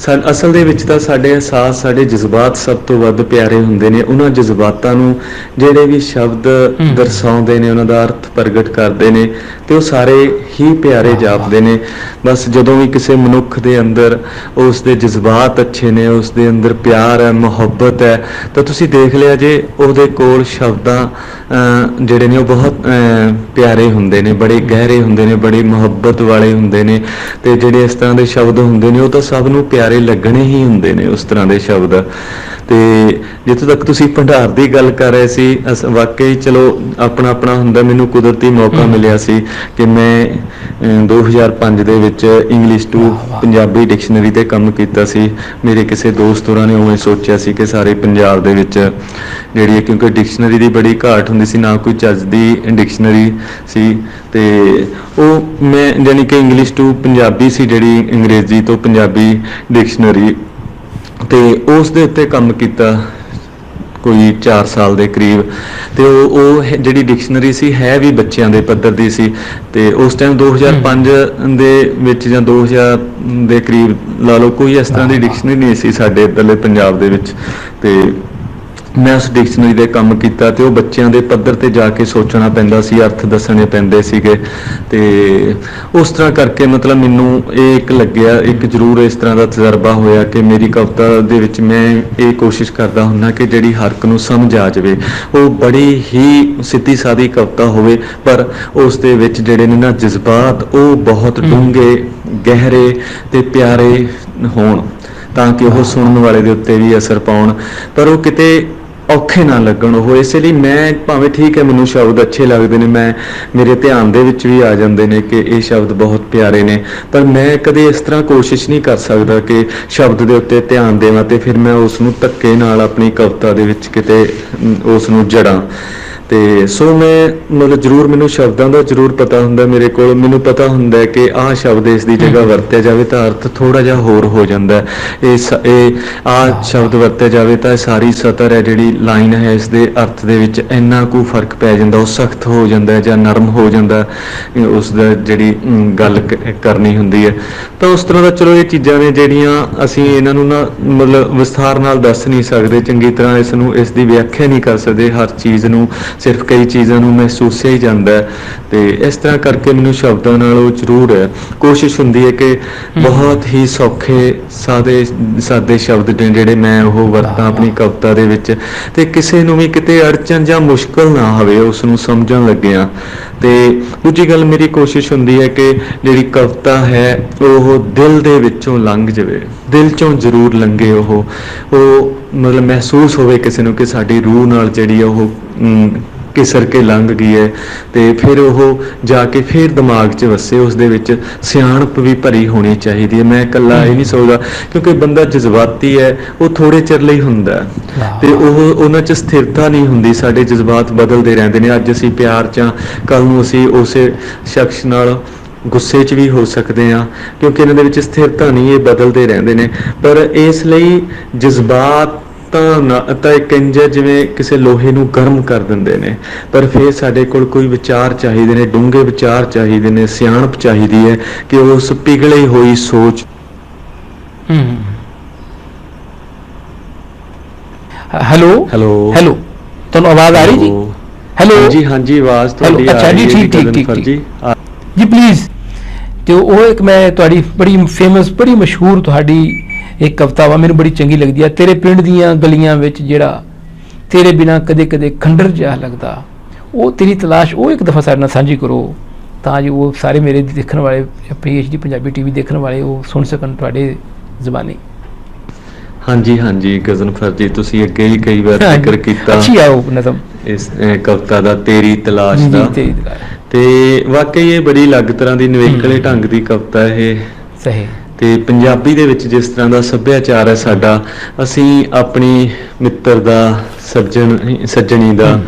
ਅਸਲ ਦੇ ਵਿੱਚ ਤਾਂ ਸਾਡੇ ਅਹਿਸਾਸ, ਸਾਡੇ ਜਜ਼ਬਾਤ ਸਭ ਤੋਂ ਵੱਧ ਪਿਆਰੇ ਹੁੰਦੇ ਨੇ। ਉਹਨਾਂ ਜਜ਼ਬਾਤਾਂ ਨੂੰ ਜਿਹੜੇ ਵੀ ਸ਼ਬਦ ਦਰਸਾਉਂਦੇ ਨੇ, ਉਹਨਾਂ ਦਾ ਅਰਥ ਪ੍ਰਗਟ ਕਰਦੇ ਨੇ, ਤੇ ਉਹ ਸਾਰੇ ਹੀ ਪਿਆਰੇ ਜਾਪਦੇ ਨੇ। ਬਸ ਜਦੋਂ ਵੀ ਕਿਸੇ ਮਨੁੱਖ ਦੇ ਅੰਦਰ ਉਸ ਦੇ ਜਜ਼ਬਾਤ ਅੱਛੇ ਨੇ, ਉਸ ਦੇ ਅੰਦਰ ਪਿਆਰ ਹੈ, ਮੁਹੱਬਤ ਹੈ, ਤਾਂ ਤੁਸੀਂ ਦੇਖ ਲਿਆ ਜੇ ਉਹਦੇ ਕੋਲ ਸ਼ਬਦਾਂ ਜਿਹੜੇ ਨੇ ਉਹ ਬਹੁਤ ਪਿਆਰੇ ਹੁੰਦੇ ਨੇ, ਬੜੇ ਗਹਿਰੇ ਹੁੰਦੇ ਨੇ, ਬੜੀ ਮੁਹੱਬਤ ਵਾਲੇ ਹੁੰਦੇ ਨੇ। ਤੇ ਜਿਹੜੇ ਇਸ ਤਰ੍ਹਾਂ ਦੇ ਸ਼ਬਦ ਹੁੰਦੇ ਨੇ, ਉਹ ਤਾਂ ਸਭ ਨੂੰ ਪਿਆਰੇ ਲੱਗਣੇ ਹੀ ਹੁੰਦੇ ਨੇ, ਉਸ ਤਰ੍ਹਾਂ ਦੇ ਸ਼ਬਦ। ਤੇ ਜਿੱਥੋਂ ਤੱਕ ਤੁਸੀਂ ਭੰਡਾਰ ਦੀ ਗੱਲ ਕਰ ਰਹੇ ਸੀ, ਵਾਕਈ ਚਲੋ ਆਪਣਾ ਆਪਣਾ ਹੁੰਦਾ। ਮੈਨੂੰ ਕੁਦਰਤੀ ਮੌਕਾ ਮਿਲਿਆ ਸੀ ਕਿ ਮੈਂ 2005 ਦੇ ਵਿੱਚ ਇੰਗਲਿਸ਼ ਟੂ ਵਾਹ, ਵਾਹ। ਪੰਜਾਬੀ ਡਿਕਸ਼ਨਰੀ ਤੇ ਕੰਮ ਕੀਤਾ ਸੀ। ਮੇਰੇ ਕਿਸੇ ਦੋਸਤ ਹੋਰਾਂ ਨੇ ਉਵੇਂ ਸੋਚਿਆ ਸੀ ਕਿ ਸਾਰੇ ਪੰਜਾਬ ਦੇ ਵਿੱਚ ਜਿਹੜੀ ਹੈ, ਕਿਉਂਕਿ ਡਿਕਸ਼ਨਰੀ ਦੀ ਬੜੀ ਘਾਟ ਹੁੰਦੀ ਸੀ, ਨਾ ਕੋਈ ਚੱਜ ਦੀ ਡਿਕਸ਼ਨਰੀ ਸੀ, ਤੇ ਉਹ ਮੈਂ ਜਾਣੀ ਕਿ ਇੰਗਲਿਸ਼ ਟੂ ਪੰਜਾਬੀ ਸੀ ਜਿਹੜੀ ਅੰਗਰੇਜ਼ੀ ਤੋਂ ਪੰਜਾਬੀ ਡਿਕਸ਼ਨਰੀ, ਤੇ ਉਸ ਦੇ ਉੱਤੇ ਕੰਮ ਕੀਤਾ ਕੋਈ 4 ਸਾਲ ਦੇ ਕਰੀਬ। ਤੇ ਉਹ ਜਿਹੜੀ ਡਿਕਸ਼ਨਰੀ ਸੀ ਹੈ ਵੀ ਬੱਚਿਆਂ ਦੇ ਪੱਧਰ ਦੀ ਸੀ, ਤੇ ਉਸ ਟਾਈਮ 2005 ਦੇ ਵਿੱਚ ਜਾਂ 2000 ਦੇ ਕਰੀਬ ਲਾ ਲਓ, ਕੋਈ ਇਸ ਤਰ੍ਹਾਂ ਦੀ ਡਿਕਸ਼ਨਰੀ ਨਹੀਂ ਸੀ ਸਾਡੇ ਇੱਧਰਲੇ ਪੰਜਾਬ ਦੇ ਵਿੱਚ। ਤੇ ਮੈਂ ਉਸ ਡਿਕਸ਼ਨਰੀ ਦੇ ਕੰਮ ਕੀਤਾ, ਤੇ ਉਹ ਬੱਚਿਆਂ ਦੇ ਪੱਧਰ ਤੇ ਜਾ ਕੇ ਸੋਚਣਾ ਪੈਂਦਾ ਸੀ, ਅਰਥ ਦੱਸਣੇ ਪੈਂਦੇ ਸੀਗੇ। ਤੇ ਉਸ ਤਰ੍ਹਾਂ ਕਰਕੇ ਮਤਲਬ ਮੈਨੂੰ ਇਹ ਇੱਕ ਲੱਗਿਆ, ਇੱਕ ਜ਼ਰੂਰ ਇਸ ਤਰ੍ਹਾਂ ਦਾ ਤਜਰਬਾ ਹੋਇਆ ਕਿ ਮੇਰੀ ਕਵਿਤਾ ਦੇ ਵਿੱਚ ਮੈਂ ਇਹ ਕੋਸ਼ਿਸ਼ ਕਰਦਾ ਹੁੰਦਾ ਕਿ ਜਿਹੜੀ ਹਰ ਇੱਕ ਨੂੰ ਸਮਝ ਆ ਜਾਵੇ। ਉਹ ਬੜੀ ਹੀ ਸਿੱਧੀ ਸਾਦੀ ਕਵਿਤਾ ਹੋਵੇ, ਪਰ ਉਸ ਦੇ ਵਿੱਚ ਜਿਹੜੇ ਨੇ ਨਾ ਜਜ਼ਬਾਤ ਉਹ ਬਹੁਤ ਡੂੰਘੇ, ਗਹਿਰੇ ਤੇ ਪਿਆਰੇ ਹੋਣ, ਤਾਂ ਕਿ ਉਹ ਸੁਣਨ ਵਾਲੇ ਦੇ ਉੱਤੇ ਵੀ ਅਸਰ ਪਾਉਣ, ਪਰ ਉਹ ਕਿਤੇ ਔਖੇ ਨਾ ਲੱਗਣ ਉਹ। ਇਸੇ ਲਈ ਮੈਂ, ਭਾਵੇਂ ਠੀਕ ਹੈ ਮੈਨੂੰ ਸ਼ਬਦ ਅੱਛੇ ਲੱਗਦੇ ਨੇ, ਮੇਰੇ ਧਿਆਨ ਦੇ ਵਿੱਚ ਵੀ ਆ ਜਾਂਦੇ ਨੇ ਕਿ ਇਹ ਸ਼ਬਦ ਬਹੁਤ ਪਿਆਰੇ ਨੇ, ਪਰ ਮੈਂ ਕਦੇ ਇਸ ਤਰ੍ਹਾਂ ਕੋਸ਼ਿਸ਼ ਨਹੀਂ ਕਰ ਸਕਦਾ ਕਿ ਸ਼ਬਦ ਦੇ ਉੱਤੇ ਧਿਆਨ ਦੇਵਾਂ ਤੇ ਫਿਰ ਮੈਂ ਉਸ ਨੂੰ ਧੱਕੇ ਨਾਲ ਆਪਣੀ ਕਵਿਤਾ ਦੇ ਵਿੱਚ ਕਿਤੇ ਉਸ ਨੂੰ ਜੜਾਂ। ਤੇ ਸੋ ਮੈਂ ਮਤਲਬ ਜ਼ਰੂਰ ਮੈਨੂੰ ਸ਼ਬਦਾਂ ਦਾ ਜ਼ਰੂਰ ਪਤਾ ਹੁੰਦਾ, ਮੇਰੇ ਕੋਲ ਮੈਨੂੰ ਪਤਾ ਹੁੰਦਾ ਕਿ ਆਹ ਸ਼ਬਦ ਇਸ ਦੀ ਜਗ੍ਹਾ ਵਰਤਿਆ ਜਾਵੇ ਤਾਂ ਅਰਥ ਥੋੜ੍ਹਾ ਜਿਹਾ ਹੋਰ ਹੋ ਜਾਂਦਾ। ਇਹ ਆਹ ਸ਼ਬਦ ਵਰਤਿਆ ਜਾਵੇ ਤਾਂ ਸਾਰੀ ਸਤਰ ਹੈ, ਜਿਹੜੀ ਲਾਈਨ ਹੈ, ਇਸ ਦੇ ਅਰਥ ਦੇ ਵਿੱਚ ਇੰਨਾ ਕੁ ਫਰਕ ਪੈ ਜਾਂਦਾ, ਉਹ ਸਖਤ ਹੋ ਜਾਂਦਾ ਜਾਂ ਨਰਮ ਹੋ ਜਾਂਦਾ, ਉਸ ਦਾ ਜਿਹੜੀ ਗੱਲ ਕਰਨੀ ਹੁੰਦੀ ਹੈ। ਤਾਂ ਉਸ ਤਰ੍ਹਾਂ ਦਾ ਚਲੋ ਇਹ ਚੀਜ਼ਾਂ ਨੇ ਜਿਹੜੀਆਂ ਅਸੀਂ ਇਹਨਾਂ ਨੂੰ ਨਾ ਮਤਲਬ ਵਿਸਥਾਰ ਨਾਲ ਦੱਸ ਨਹੀਂ ਸਕਦੇ, ਚੰਗੀ ਤਰ੍ਹਾਂ ਇਸ ਦੀ ਵਿਆਖਿਆ ਨਹੀਂ ਕਰ ਸਕਦੇ। ਹਰ ਚੀਜ਼ ਨੂੰ ਸਿਰਫ ਕਈ ਚੀਜ਼ਾਂ ਨੂੰ ਮਹਿਸੂਸਿਆ ਹੀ ਜਾਂਦਾ ਹੈ, ਤੇ ਇਸ ਤਰ੍ਹਾਂ ਕਰਕੇ ਮੈਨੂੰ ਸ਼ਬਦਾਂ ਨਾਲ ਉਹ ਜ਼ਰੂਰ ਹੈ, ਕੋਸ਼ਿਸ਼ ਹੁੰਦੀ ਹੈ ਕਿ ਬਹੁਤ ਹੀ ਸੌਖੇ ਸਾਦੇ ਸ਼ਬਦ ਨੇ ਜਿਹੜੇ ਮੈਂ ਉਹ ਵਰਤਾਂ ਆਪਣੀ ਕਵਿਤਾ ਦੇ ਵਿੱਚ, ਤੇ ਕਿਸੇ ਨੂੰ ਵੀ ਕਿਤੇ ਅੜਚਨ ਜਾਂ ਮੁਸ਼ਕਲ ਨਾ ਹੋਵੇ ਉਸ ਨੂੰ ਸਮਝਣ ਲੱਗਿਆਂ। ਤੇ ਦੂਜੀ ਗੱਲ ਮੇਰੀ ਕੋਸ਼ਿਸ਼ ਹੁੰਦੀ ਹੈ ਕਿ ਜਿਹੜੀ ਕਵਿਤਾ ਹੈ ਉਹ ਦਿਲ ਦੇ ਵਿੱਚੋਂ ਲੰਘ ਜਾਵੇ, ਦਿਲ ਚੋਂ ਜ਼ਰੂਰ ਲੰਘੇ, ਉਹ ਮਤਲਬ ਮਹਿਸੂਸ ਹੋਵੇ ਕਿਸੇ ਨੂੰ ਕਿ ਸਾਡੀ ਰੂਹ ਨਾਲ ਜਿਹੜੀ ਉਹ ਘਿਸਰ ਕੇ ਲੰਘ ਗਈ ਹੈ, ਤੇ ਫਿਰ ਉਹ ਜਾ ਕੇ ਫਿਰ ਦਿਮਾਗ 'ਚ ਵਸੇ। ਉਸ ਦੇ ਵਿੱਚ ਸਿਆਣਪ ਵੀ ਭਰੀ ਹੋਣੀ ਚਾਹੀਦੀ ਹੈ। ਮੈਂ ਇਕੱਲਾ ਇਹ ਨਹੀਂ ਸੋਚਦਾ, ਕਿਉਂਕਿ ਬੰਦਾ ਜਜ਼ਬਾਤੀ ਹੈ, ਉਹ ਥੋੜ੍ਹੇ ਚਿਰ ਲਈ ਹੁੰਦਾ ਤੇ ਉਹਨਾਂ 'ਚ ਸਥਿਰਤਾ ਨਹੀਂ ਹੁੰਦੀ। ਸਾਡੇ ਜਜ਼ਬਾਤ ਬਦਲਦੇ ਰਹਿੰਦੇ ਨੇ, ਅੱਜ ਅਸੀਂ ਪਿਆਰ 'ਚ ਹਾਂ, ਕੱਲ੍ਹ ਨੂੰ ਅਸੀਂ ਉਸੇ ਸ਼ਖਸ ਨਾਲ ਗੁੱਸੇ 'ਚ ਵੀ ਹੋ ਸਕਦੇ ਹਾਂ, ਕਿਉਂਕਿ ਇਹਨਾਂ ਦੇ ਵਿੱਚ ਸਥਿਰਤਾ ਨਹੀਂ, ਇਹ ਬਦਲਦੇ ਰਹਿੰਦੇ ਨੇ। ਪਰ ਇਸ ਲਈ ਜਜ਼ਬਾਤ ਤਾਂ ਇੱਕ ਇੰਝ ਜਿਵੇਂ ਕਿਸੇ ਲੋਹੇ ਨੂੰ ਗਰਮ ਕਰ ਦਿੰਦੇ ਨੇ, ਪਰ ਫਿਰ ਸਾਡੇ ਕੋਲ ਕੋਈ ਵਿਚਾਰ ਚਾਹੀਦੇ ਨੇ, ਡੂੰਘੇ ਵਿਚਾਰ ਚਾਹੀਦੇ ਨੇ, ਸਿਆਣਪ ਚਾਹੀਦੀ ਹੈ ਕਿ ਉਸ ਪਿਘਲੀ ਹੋਈ ਸੋਚ। ਹੈਲੋ ਤੁਹਾਨੂੰ ਆਵਾਜ਼ ਆ ਰਹੀ ਜੀ? ਹੈਲੋ ਜੀ, ਹਾਂਜੀ ਆਵਾਜ਼ ਤੁਹਾਡੀ ਆ ਰਹੀ ਹੈ ਜੀ, ਜੀ ਪਲੀਜ਼। ਤੇ ਉਹ ਇੱਕ ਮੈਂ ਤੁਹਾਡੀ ਬੜੀ ਫੇਮਸ, ਬੜੀ ਮਸ਼ਹੂਰ ਤੁਹਾਡੀ ਇੱਕ ਕਵਿਤਾ ਵਾ, ਮੈਨੂੰ ਬੜੀ ਚੰਗੀ ਲੱਗਦੀ ਆ। ਤੇਰੇ ਪਿੰਡ ਦੀਆਂ ਗਲੀਆਂ ਵਿੱਚ ਜਿਹੜਾ ਤੇਰੇ ਬਿਨਾਂ ਕਦੇ ਕਦੇ ਖੰਡਰ ਜਿਹਾ ਲੱਗਦਾ, ਉਹ ਤੇਰੀ ਤਲਾਸ਼, ਉਹ ਇੱਕ ਦਫਾ ਸਾਡੇ ਨਾਲ ਸਾਂਝੀ ਕਰੋ ਤਾਂ ਜੋ ਉਹ ਸਾਰੇ ਮੇਰੇ ਦੇਖਣ ਵਾਲੇ, PhD ਪੰਜਾਬੀ TV ਦੇਖਣ ਵਾਲੇ ਉਹ ਸੁਣ ਸਕਣ ਤੁਹਾਡੇ ਜ਼ਬਾਨੀ। ਹਾਂਜੀ ਗਜ਼ਨਫਰ ਜੀ, ਤੁਸੀਂ ਅੱਗੇ ਹੀ ਕਈ ਵਾਰ ਜ਼ਿਕਰ ਕੀਤਾ ਅੱਛੀ ਆ ਉਹ ਨਜ਼ਮ ਇਸ ਕਵਿਤਾ ਦਾ, ਤੇਰੀ ਤਲਾਸ਼ ਦਾ, ਤੇ ਵਾਕਈ ਇਹ ਬੜੀ ਅਲੱਗ ਤਰ੍ਹਾਂ ਦੀ ਨਿਵੇਕਲੇ ਢੰਗ ਦੀ ਕਵਿਤਾ ਇਹ। ਸਹੀ। ਤੇ ਪੰਜਾਬੀ ਦੇ ਵਿੱਚ ਜਿਸ ਤਰ੍ਹਾਂ ਦਾ ਸੱਭਿਆਚਾਰ ਹੈ ਸਾਡਾ, ਅਸੀਂ ਆਪਣੀ ਮਿੱਤਰ ਦਾ, ਸੱਜਣੀ ਦਾ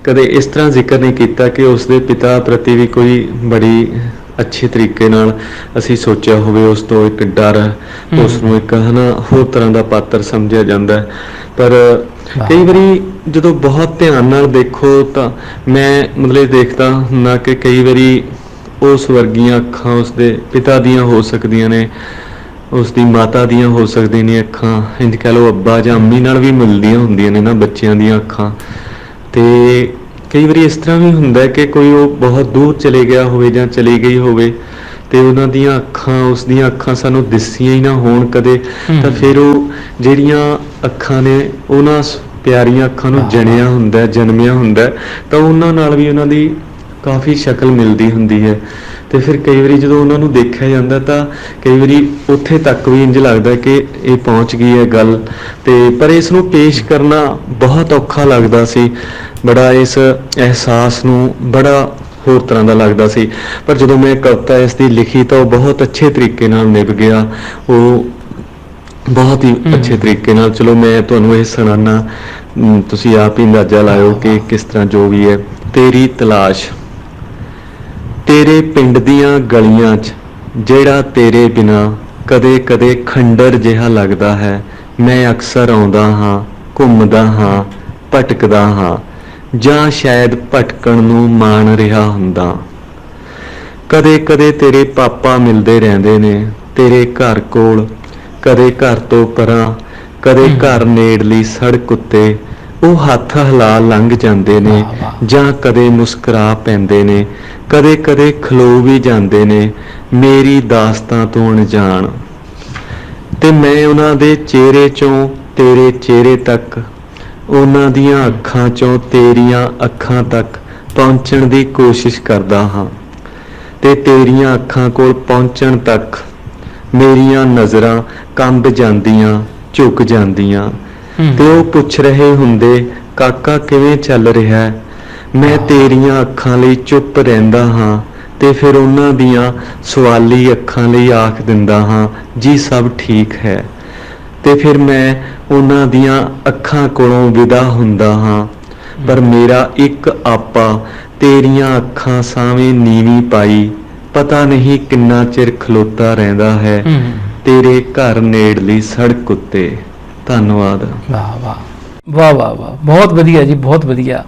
ਕਦੇ ਇਸ ਤਰ੍ਹਾਂ ਜ਼ਿਕਰ ਨਹੀਂ ਕੀਤਾ ਕਿ ਉਸਦੇ ਪਿਤਾ ਪ੍ਰਤੀ ਵੀ ਕੋਈ ਬੜੀ ਅੱਛੇ ਤਰੀਕੇ ਨਾਲ ਅਸੀਂ ਸੋਚਿਆ ਹੋਵੇ, ਉਸ ਤੋਂ ਇੱਕ ਡਰ, ਉਸ ਨੂੰ ਇੱਕ ਹੋਰ ਤਰ੍ਹਾਂ ਦਾ ਪਾਤਰ ਸਮਝਿਆ ਜਾਂਦਾ। ਪਰ ਕਈ ਵਾਰੀ ਜਦੋਂ ਬਹੁਤ ਧਿਆਨ ਨਾਲ ਦੇਖੋ ਤਾਂ ਮੈਂ ਮਤਲਬ ਦੇਖਦਾ ਹੁੰਦਾ ਕਿ ਕਈ ਵਾਰੀ ਉਸ ਵਰਗੀਆਂ ਅੱਖਾਂ ਉਸਦੇ ਪਿਤਾ ਦੀਆਂ ਹੋ ਸਕਦੀਆਂ ਨੇ, ਉਸਦੀ ਮਾਤਾ ਦੀਆਂ ਹੋ ਸਕਦੀਆਂ ਨੇ ਅੱਖਾਂ, ਇੰਝ ਕਹਿ ਲਓ ਅੱਬਾ ਜਾਂ ਅੰਮੀ ਨਾਲ ਵੀ ਮਿਲਦੀਆਂ ਹੁੰਦੀਆਂ ਨੇ ਨਾ ਬੱਚਿਆਂ ਦੀਆਂ ਅੱਖਾਂ। ਤੇ ਕਈ ਵਾਰੀ ਇਸ ਤਰ੍ਹਾਂ ਵੀ ਹੁੰਦਾ ਕਿ ਕੋਈ ਉਹ ਬਹੁਤ ਦੂਰ ਚਲੇ ਗਿਆ ਹੋਵੇ ਜਾਂ ਚਲੀ ਗਈ ਹੋਵੇ ਤੇ ਉਹਨਾਂ ਦੀਆਂ ਅੱਖਾਂ, ਉਸਦੀਆਂ ਅੱਖਾਂ ਸਾਨੂੰ ਦਿਸੀਆਂ ਹੀ ਨਾ ਹੋਣ ਕਦੇ, ਤਾਂ ਫਿਰ ਉਹ ਜਿਹੜੀਆਂ ਅੱਖਾਂ ਨੇ ਉਹਨਾਂ ਪਿਆਰੀਆਂ ਅੱਖਾਂ ਨੂੰ ਜਣਿਆ ਹੁੰਦਾ, ਜਨਮਿਆ ਹੁੰਦਾ, ਤਾਂ ਉਹਨਾਂ ਨਾਲ ਵੀ ਉਹਨਾਂ ਦੀ ਕਾਫੀ ਸ਼ਕਲ ਮਿਲਦੀ ਹੁੰਦੀ ਹੈ। ਤੇ ਫਿਰ ਕਈ ਵਾਰੀ ਜਦੋਂ ਉਹਨਾਂ ਨੂੰ ਦੇਖਿਆ ਜਾਂਦਾ ਤਾਂ ਕਈ ਵਾਰੀ ਉੱਥੇ ਤੱਕ ਵੀ ਇੰਝ ਲੱਗਦਾ ਕਿ ਇਹ ਪਹੁੰਚ ਗਈ ਹੈ ਗੱਲ, ਤੇ ਪਰ ਇਸ ਨੂੰ ਪੇਸ਼ ਕਰਨਾ ਬਹੁਤ ਔਖਾ ਲੱਗਦਾ ਸੀ। ਬੜਾ ਇਸ ਅਹਿਸਾਸ ਨੂੰ ਬੜਾ ਹੋਰ ਤਰ੍ਹਾਂ ਦਾ ਲੱਗਦਾ ਸੀ। ਪਰ ਜਦੋਂ ਮੈਂ ਕਵਿਤਾ ਇਸ ਦੀ ਲਿਖੀ ਤਾਂ ਉਹ ਬਹੁਤ ਅੱਛੇ ਤਰੀਕੇ ਨਾਲ ਨਿਭ ਗਿਆ, ਉਹ ਬਹੁਤ ਹੀ ਅੱਛੇ ਤਰੀਕੇ ਨਾਲ। ਚਲੋ ਮੈਂ ਤੁਹਾਨੂੰ ਇਹ ਸੁਣਾਉਣਾ, ਤੁਸੀਂ ਆਪ ਹੀ ਅੰਦਾਜ਼ਾ ਲਾਇਓ ਕਿ ਕਿਸ ਤਰ੍ਹਾਂ ਜੋ ਵੀ ਹੈ। ਤੇਰੀ ਤਲਾਸ਼। ਤੇਰੇ ਪਿੰਡ ਦੀਆਂ ਗਲੀਆਂ 'ਚ ਜਿਹੜਾ ਤੇਰੇ ਬਿਨਾਂ ਕਦੇ ਕਦੇ ਖੰਡਰ ਜਿਹਾ ਲੱਗਦਾ ਹੈ, ਮੈਂ ਅਕਸਰ ਆਉਂਦਾ ਹਾਂ, ਘੁੰਮਦਾ ਹਾਂ, ਭਟਕਦਾ ਹਾਂ, ਜਾਂ ਸ਼ਾਇਦ ਭਟਕਣ ਨੂੰ ਮਾਣ ਰਿਹਾ ਹੁੰਦਾ। ਕਦੇ ਕਦੇ ਤੇਰੇ ਪਾਪਾ ਮਿਲਦੇ ਰਹਿੰਦੇ ਨੇ ਤੇਰੇ ਘਰ ਕੋਲ, ਕਦੇ ਘਰ ਤੋਂ ਪਰਾਂ, ਕਦੇ ਘਰ ਨੇੜਲੀ ਸੜਕ ਉੱਤੇ ਉਹ ਹੱਥ ਹਿਲਾ ਲੰਘ ਜਾਂਦੇ ਨੇ, ਜਾਂ ਕਦੇ ਮੁਸਕਰਾ ਪੈਂਦੇ ਨੇ, ਕਦੇ ਕਦੇ ਖਲੋ ਵੀ ਜਾਂਦੇ ਨੇ ਮੇਰੀ ਦਾਸਤਾਂ ਤੋਂ ਅਣਜਾਣ। ਤੇ ਮੈਂ ਉਹਨਾਂ ਦੇ ਚਿਹਰੇ 'ਚੋਂ ਤੇਰੇ ਚਿਹਰੇ ਤੱਕ, ਉਹਨਾਂ ਦੀਆਂ ਅੱਖਾਂ 'ਚੋਂ ਤੇਰੀਆਂ ਅੱਖਾਂ ਤੱਕ ਪਹੁੰਚਣ ਦੀ ਕੋਸ਼ਿਸ਼ ਕਰਦਾ ਹਾਂ। ਤੇ ਤੇਰੀਆਂ ਅੱਖਾਂ ਕੋਲ ਪਹੁੰਚਣ ਤੱਕ ਮੇਰੀਆਂ ਨਜ਼ਰਾਂ ਕੰਬ ਜਾਂਦੀਆਂ, ਝੁਕ ਜਾਂਦੀਆਂ। ਤੇ ਉਹ ਪੁੱਛ ਰਹੇ ਹੁੰਦੇ, ਕਾਕਾ ਕਿਵੇਂ ਚੱਲ ਰਿਹਾ? ਮੈਂ ਤੇਰੀਆਂ ਅੱਖਾਂ ਲਈ ਚੁੱਪ ਰਹਿੰਦਾ ਹਾਂ, ਤੇ ਫਿਰ ਉਹਨਾਂ ਦੀਆਂ ਸਵਾਲੀ ਅੱਖਾਂ ਲਈ ਆਖ ਦਿੰਦਾ ਹਾਂ, ਜੀ ਸਭ ਠੀਕ ਹੈ। ਤੇ ਫਿਰ ਮੈਂ ਉਹਨਾਂ ਦੀਆਂ ਅੱਖਾਂ ਕੋਲੋਂ ਵਿਦਾ ਹੁੰਦਾ ਹਾਂ, ਪਰ ਮੇਰਾ ਇੱਕ ਆਪਾ ਤੇਰੀਆਂ ਅੱਖਾਂ ਸਾਹਵੇਂ ਨੀਵੀਂ ਪਾਈ ਪਤਾ ਨਹੀਂ ਕਿੰਨਾ ਚਿਰ ਖਲੋਤਾ ਰਹਿੰਦਾ ਹੈ ਤੇਰੇ ਘਰ ਨੇੜਲੀ ਸੜਕ ਉੱਤੇ। ਧੰਨਵਾਦ। ਵਾਹ ਵਾਹ ਵਾਹ ਵਾਹ ਵਾਹ, ਬਹੁਤ ਵਧੀਆ ਜੀ, ਬਹੁਤ ਵਧੀਆ।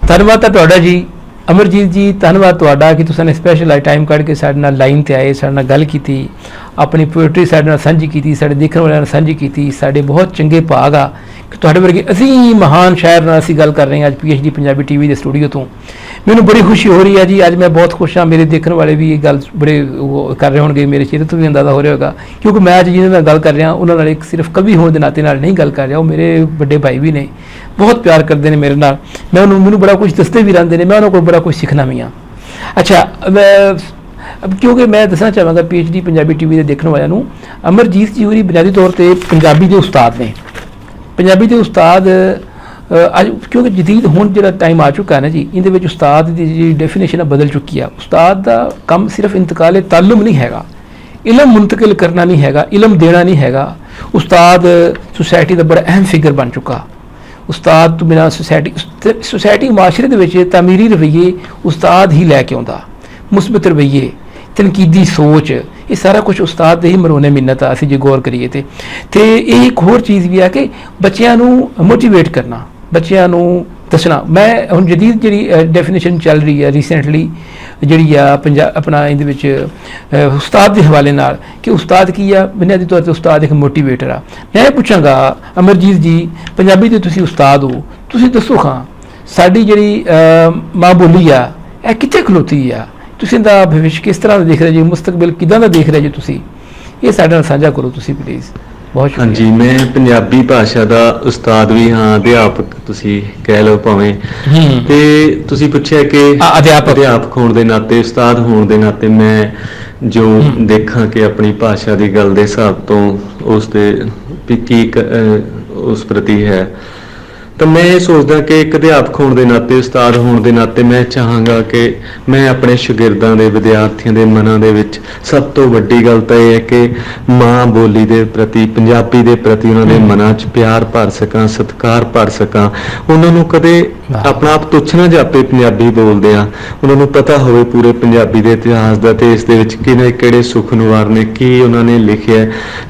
ਧੰਨਵਾਦ ਤਾਂ ਤੁਹਾਡਾ ਜੀ ਅਮਰਜੀਤ ਜੀ, ਧੰਨਵਾਦ ਤੁਹਾਡਾ ਕਿ ਤੁਸੀਂ ਸਪੈਸ਼ਲ ਟਾਈਮ ਕੱਢ ਕੇ ਸਾਡੇ ਨਾਲ ਲਾਈਨ ਤੇ ਆਏ, ਸਾਡੇ ਨਾਲ ਗੱਲ ਕੀਤੀ, ਆਪਣੀ ਪੋਇਟਰੀ ਸਾਡੇ ਨਾਲ ਸਾਂਝੀ ਕੀਤੀ, ਸਾਡੇ ਦੇਖਣ ਵਾਲਿਆਂ ਨਾਲ ਸਾਂਝੀ ਕੀਤੀ। ਸਾਡੇ ਬਹੁਤ ਚੰਗੇ ਭਾਗ ਆ ਕਿ ਤੁਹਾਡੇ ਵਰਗੇ ਅਸੀਂ ਮਹਾਨ ਸ਼ਾਇਰ ਨਾਲ ਅਸੀਂ ਗੱਲ ਕਰ ਰਹੇ ਹਾਂ ਅੱਜ PhD ਪੰਜਾਬੀ TV ਦੇ ਸਟੂਡੀਓ ਤੋਂ। ਮੈਨੂੰ ਬੜੀ ਖੁਸ਼ੀ ਹੋ ਰਹੀ ਹੈ ਜੀ, ਅੱਜ ਮੈਂ ਬਹੁਤ ਖੁਸ਼ ਹਾਂ। ਮੇਰੇ ਦੇਖਣ ਵਾਲੇ ਵੀ ਇਹ ਗੱਲ ਬੜੇ ਉਹ ਕਰ ਰਹੇ ਹੋਣਗੇ, ਮੇਰੇ ਚਿਹਰੇ ਤੋਂ ਵੀ ਅੰਦਾਜ਼ਾ ਹੋ ਰਿਹਾ ਹੋਗਾ, ਕਿਉਂਕਿ ਮੈਂ ਅੱਜ ਜਿਹਨਾਂ ਨਾਲ ਗੱਲ ਕਰ ਰਿਹਾ ਉਹਨਾਂ ਨਾਲ ਇੱਕ ਸਿਰਫ ਕਵੀ ਹੋਣ ਦੇ ਨਾਤੇ ਨਾਲ ਨਹੀਂ ਗੱਲ ਕਰ ਰਿਹਾ, ਉਹ ਮੇਰੇ ਵੱਡੇ ਭਾਈ ਵੀ ਨੇ, ਬਹੁਤ ਪਿਆਰ ਕਰਦੇ ਨੇ ਮੇਰੇ ਨਾਲ। ਮੈਨੂੰ ਬੜਾ ਕੁਝ ਦੱਸਦੇ ਵੀ ਰਹਿੰਦੇ ਨੇ, ਮੈਂ ਉਹਨਾਂ ਕੋਲ ਬੜਾ ਕੁਝ ਸਿੱਖਣਾ ਵੀ ਹਾਂ। ਅੱਛਾ, ਕਿਉਂਕਿ ਮੈਂ ਦੱਸਣਾ ਚਾਹਾਂਗਾ PhD ਪੰਜਾਬੀ TV ਦੇ ਦੇਖਣ ਵਾਲਿਆਂ ਨੂੰ, ਅਮਰਜੀਤ ਜੀ ਹੋਰੀ ਬੁਨਿਆਦੀ ਤੌਰ ਤੇ ਪੰਜਾਬੀ ਦੇ ਉਸਤਾਦ ਨੇ। ਪੰਜਾਬੀ ਦੇ ਉਸਤਾਦ ਅੱਜ ਕਿਉਂਕਿ ਜਦੀਦ ਹੁਣ ਜਿਹੜਾ ਟਾਈਮ ਆ ਚੁੱਕਾ ਹੈ ਨਾ ਜੀ, ਇਹਦੇ ਵਿੱਚ ਉਸਤਾਦ ਦੀ ਜਿਹੜੀ ਡੈਫੀਨੇਸ਼ਨ ਬਦਲ ਚੁੱਕੀ ਆ। ਉਸਤਾਦ ਦਾ ਕੰਮ ਸਿਰਫ ਇੰਤਕਾਲੇ ਤਾਲੁਮ ਨਹੀਂ ਹੈਗਾ, ਇਲਮ ਮੁੰਤਕਿਲ ਕਰਨਾ ਨਹੀਂ ਹੈਗਾ, ਇਲਮ ਦੇਣਾ ਨਹੀਂ ਹੈਗਾ। ਉਸਤਾਦ ਸੁਸਾਇਟੀ ਦਾ ਬੜਾ ਅਹਿਮ ਫਿਗਰ ਬਣ ਚੁੱਕਾ। ਉਸਤਾਦ ਤੋਂ ਬਿਨਾਂ ਸੁਸਾਇਟੀ ਮਾਸ਼ਰੇ ਦੇ ਵਿੱਚ ਤਾਮੀਰੀ ਰਵੱਈਏ ਉਸਤਾਦ ਹੀ ਲੈ ਕੇ ਆਉਂਦਾ, ਮੁਸਬਤ ਰਵੱਈਏ, ਤਨਕੀਦੀ ਸੋਚ, ਇਹ ਸਾਰਾ ਕੁਝ ਉਸਤਾਦ ਦੇ ਹੀ ਮਰੋਨੇ ਮਿੰਨਤ ਆ ਅਸੀਂ ਜੇ ਗੌਰ ਕਰੀਏ ਤੇ ਇਹ ਇੱਕ ਹੋਰ ਚੀਜ਼ ਵੀ ਆ ਕਿ ਬੱਚਿਆਂ ਨੂੰ ਮੋਟੀਵੇਟ ਕਰਨਾ, ਬੱਚਿਆਂ ਨੂੰ ਦੱਸਣਾ। ਮੈਂ ਹੁਣ ਜਦੀਦ ਜਿਹੜੀ ਡੈਫੀਨੇਸ਼ਨ ਚੱਲ ਰਹੀ ਹੈ ਰੀਸੈਂਟਲੀ ਜਿਹੜੀ ਆ ਆਪਣਾ ਇਹਦੇ ਵਿੱਚ ਉਸਤਾਦ ਦੇ ਹਵਾਲੇ ਨਾਲ ਕਿ ਉਸਤਾਦ ਕੀ ਆ, ਬੁਨਿਆਦੀ ਤੌਰ ਤੇ ਉਸਤਾਦ ਇੱਕ ਮੋਟੀਵੇਟਰ ਆ। ਮੈਂ ਇਹ ਪੁੱਛਾਂਗਾ ਅਮਰਜੀਤ ਜੀ, ਪੰਜਾਬੀ ਦੇ ਤੁਸੀਂ ਉਸਤਾਦ ਹੋ, ਤੁਸੀਂ ਦੱਸੋ ਖਾਂ ਸਾਡੀ ਜਿਹੜੀ ਮਾਂ ਬੋਲੀ ਆ ਇਹ ਕਿੱਥੇ ਖਲੋਤੀ ਆ? ਤੁਸੀਂ ਦਾ ਭਵਿੱਖ ਕਿਸ ਤਰ੍ਹਾਂ ਦਾ ਦੇਖ ਰਹੇ ਜੀ, ਮੁਸਤਕਬਲ ਕਿੱਦਾਂ ਦਾ ਦੇਖ ਰਹੇ ਜੀ ਤੁਸੀਂ? ਇਹ ਸਾਡੇ ਨਾਲ ਸਾਂਝਾ ਕਰੋ ਤੁਸੀਂ ਪਲੀਜ਼। ਬਹੁਤ ਸ਼ੁਕਰੀਆ। ਹਾਂਜੀ, ਮੈਂ ਪੰਜਾਬੀ ਭਾਸ਼ਾ ਦਾ ਉਸਤਾਦ ਵੀ ਹਾਂ, ਅਧਿਆਪਕ ਤੁਸੀਂ ਕਹਿ ਲਓ ਭਾਵੇਂ। ਤੇ ਤੁਸੀਂ ਪੁੱਛਿਆ ਕਿ ਅਧਿਆਪਕ ਹੋਣ ਦੇ ਨਾਤੇ, ਉਸਤਾਦ ਹੋਣ ਦੇ ਨਾਤੇ ਮੈਂ ਜੋ ਦੇਖਾਂ ਕਿ ਆਪਣੀ ਭਾਸ਼ਾ ਦੀ ਗੱਲ ਦੇ ਹਿਸਾਬ ਤੋਂ ਉਸ ਦੇ ਕੀ ਉਸ ਪ੍ਰਤੀ ਹੈ, ਤਾਂ ਮੈਂ ਇਹ ਸੋਚਦਾ ਕਿ ਇੱਕ ਅਧਿਆਪਕ ਹੋਣ ਦੇ ਨਾਤੇ, ਉਸਤਾਦ ਹੋਣ ਦੇ ਨਾਤੇ ਮੈਂ ਚਾਹਾਂਗਾ ਕਿ ਮੈਂ ਆਪਣੇ ਸ਼ਾਗਿਰਦਾਂ ਦੇ, ਵਿਦਿਆਰਥੀਆਂ ਦੇ ਮਨਾਂ ਦੇ ਵਿੱਚ ਸਭ ਤੋਂ ਵੱਡੀ ਗੱਲ ਤਾਂ ਇਹ ਹੈ ਕਿ ਮਾਂ ਬੋਲੀ ਦੇ ਪ੍ਰਤੀ, ਪੰਜਾਬੀ ਦੇ ਪ੍ਰਤੀ ਉਹਨਾਂ ਦੇ ਮਨਾਂ 'ਚ ਪਿਆਰ ਭਰ ਸਕਾਂ, ਸਤਿਕਾਰ ਭਰ ਸਕਾਂ। ਉਹਨਾਂ ਨੂੰ ਕਦੇ ਆਪਣਾ ਆਪ ਤੁੱਛ ਨਾ ਜਾਪੇ ਪੰਜਾਬੀ ਬੋਲਦੇ ਆ, ਉਹਨਾਂ ਨੂੰ ਪਤਾ ਹੋਵੇ ਪੂਰੇ ਪੰਜਾਬੀ ਦੇ ਇਤਿਹਾਸ ਦਾ ਤੇ ਇਸ ਦੇ ਵਿੱਚ ਕਿਹੜੇ ਸੁਖਨਵਾਰ ਨੇ, ਕੀ ਉਹਨਾਂ ਨੇ ਲਿਖਿਆ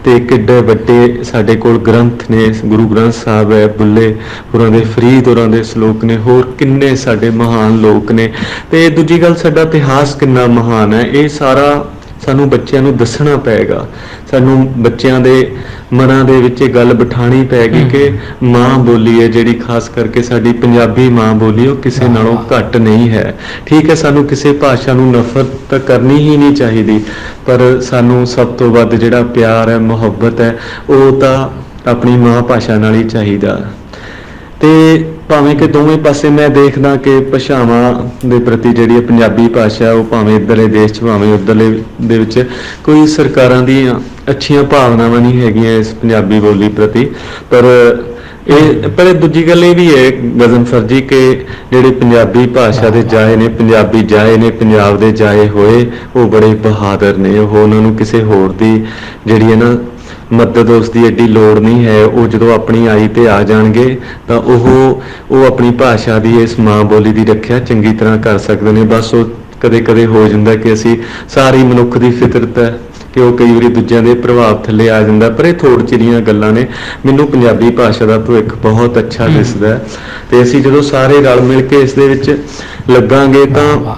ਤੇ ਕਿੱਡੇ ਵੱਡੇ ਸਾਡੇ ਕੋਲ ਗ੍ਰੰਥ ਨੇ। ਗੁਰੂ ਗ੍ਰੰਥ ਸਾਹਿਬ ਹੈ, ਬੁੱਲੇ ਹੋਰਾਂ ਦੇ, ਫਰੀਦ ਹੋਰਾਂ ਦੇ ਸ਼ਲੋਕ ਨੇ, ਹੋਰ ਕਿੰਨੇ ਸਾਡੇ ਮਹਾਨ ਲੋਕ ਨੇ। ਤੇ ਦੂਜੀ ਗੱਲ, ਸਾਡਾ ਇਤਿਹਾਸ ਕਿੰਨਾ ਮਹਾਨ ਹੈ, ਇਹ ਸਾਰਾ ਸਾਨੂੰ ਬੱਚਿਆਂ ਨੂੰ ਦੱਸਣਾ ਪਏਗਾ। ਸਾਨੂੰ ਬੱਚਿਆਂ ਦੇ ਮਨਾਂ ਦੇ ਵਿੱਚ ਇਹ ਗੱਲ ਬਿਠਾਣੀ ਪਏਗੀ ਕਿ ਮਾਂ ਬੋਲੀ ਹੈ ਜਿਹੜੀ, ਖਾਸ ਕਰਕੇ ਸਾਡੀ ਪੰਜਾਬੀ ਮਾਂ ਬੋਲੀ, ਉਹ ਕਿਸੇ ਨਾਲੋਂ ਘੱਟ ਨਹੀਂ ਹੈ। ਠੀਕ ਹੈ, ਸਾਨੂੰ ਕਿਸੇ ਭਾਸ਼ਾ ਨੂੰ ਨਫ਼ਰਤ ਤਾਂ ਕਰਨੀ ਹੀ ਨਹੀਂ ਚਾਹੀਦੀ, ਪਰ ਸਾਨੂੰ ਸਭ ਤੋਂ ਵੱਧ ਜਿਹੜਾ ਪਿਆਰ ਹੈ, ਮੁਹੱਬਤ ਹੈ, ਉਹ ਤਾਂ ਆਪਣੀ ਮਾਂ ਭਾਸ਼ਾ ਨਾਲ ਹੀ ਚਾਹੀਦਾ। ਤੇ ਭਾਵੇਂ ਕਿ ਦੋਵੇਂ ਪਾਸੇ ਮੈਂ ਦੇਖਦਾ ਕਿ ਭਾਸ਼ਾਵਾਂ ਦੇ ਪ੍ਰਤੀ ਜਿਹੜੀ ਹੈ ਪੰਜਾਬੀ ਭਾਸ਼ਾ ਉਹ ਭਾਵੇਂ ਇੱਧਰਲੇ ਦੇਸ਼ 'ਚ ਭਾਵੇਂ ਉੱਧਰਲੇ ਦੇ ਵਿੱਚ ਕੋਈ ਸਰਕਾਰਾਂ ਦੀਆਂ ਅੱਛੀਆਂ ਭਾਵਨਾਵਾਂ ਨਹੀਂ ਹੈਗੀਆਂ ਇਸ ਪੰਜਾਬੀ ਬੋਲੀ ਪ੍ਰਤੀ। ਪਰ ਦੂਜੀ ਗੱਲ ਇਹ ਵੀ ਹੈ ਗਜ਼ਨਫਰ ਜੀ ਕਿ ਜਿਹੜੇ ਪੰਜਾਬੀ ਭਾਸ਼ਾ ਦੇ ਜਾਏ ਨੇ, ਪੰਜਾਬੀ ਜਾਏ ਨੇ, ਪੰਜਾਬ ਦੇ ਜਾਏ ਹੋਏ, ਉਹ ਬੜੇ ਬਹਾਦਰ ਨੇ। ਉਹਨਾਂ ਨੂੰ ਕਿਸੇ ਹੋਰ ਦੀ ਜਿਹੜੀ ਹੈ ਨਾ ਮਦਦ ਉਸ ਦੀ ਐਡੀ ਲੋੜ ਨਹੀਂ ਹੈ। ਉਹ ਜਦੋਂ ਆਪਣੀ ਆਈ ਤੇ ਆ ਜਾਣਗੇ ਤਾਂ ਉਹ ਆਪਣੀ ਭਾਸ਼ਾ ਦੀ ਇਸ ਮਾਂ ਬੋਲੀ ਦੀ ਰੱਖਿਆ ਚੰਗੀ ਤਰ੍ਹਾਂ ਕਰ ਸਕਦੇ ਨੇ। ਬਸ ਉਹ ਕਦੇ ਕਦੇ ਹੋ ਜਾਂਦਾ ਕਿ ਅਸੀਂ ਸਾਰੀ ਮਨੁੱਖ ਦੀ ਫਿਤਰਤ ਹੈ ਕਿ ਉਹ ਕਈ ਵਾਰੀ ਦੂਜਿਆਂ ਦੇ ਪ੍ਰਭਾਵ ਥੱਲੇ ਆ ਜਾਂਦਾ। ਪਰ ਇਹ ਥੋੜ੍ਹ ਚਿਰੀਆਂ ਗੱਲਾਂ ਨੇ। ਮੈਨੂੰ ਪੰਜਾਬੀ ਭਾਸ਼ਾ ਦਾ ਭਵਿੱਖ ਬਹੁਤ ਅੱਛਾ ਦਿਸਦਾ ਤੇ ਅਸੀਂ ਜਦੋਂ ਸਾਰੇ ਰਲ ਮਿਲ ਕੇ ਇਸ ਦੇ ਵਿੱਚ ਲੱਗਾਂਗੇ ਤਾਂ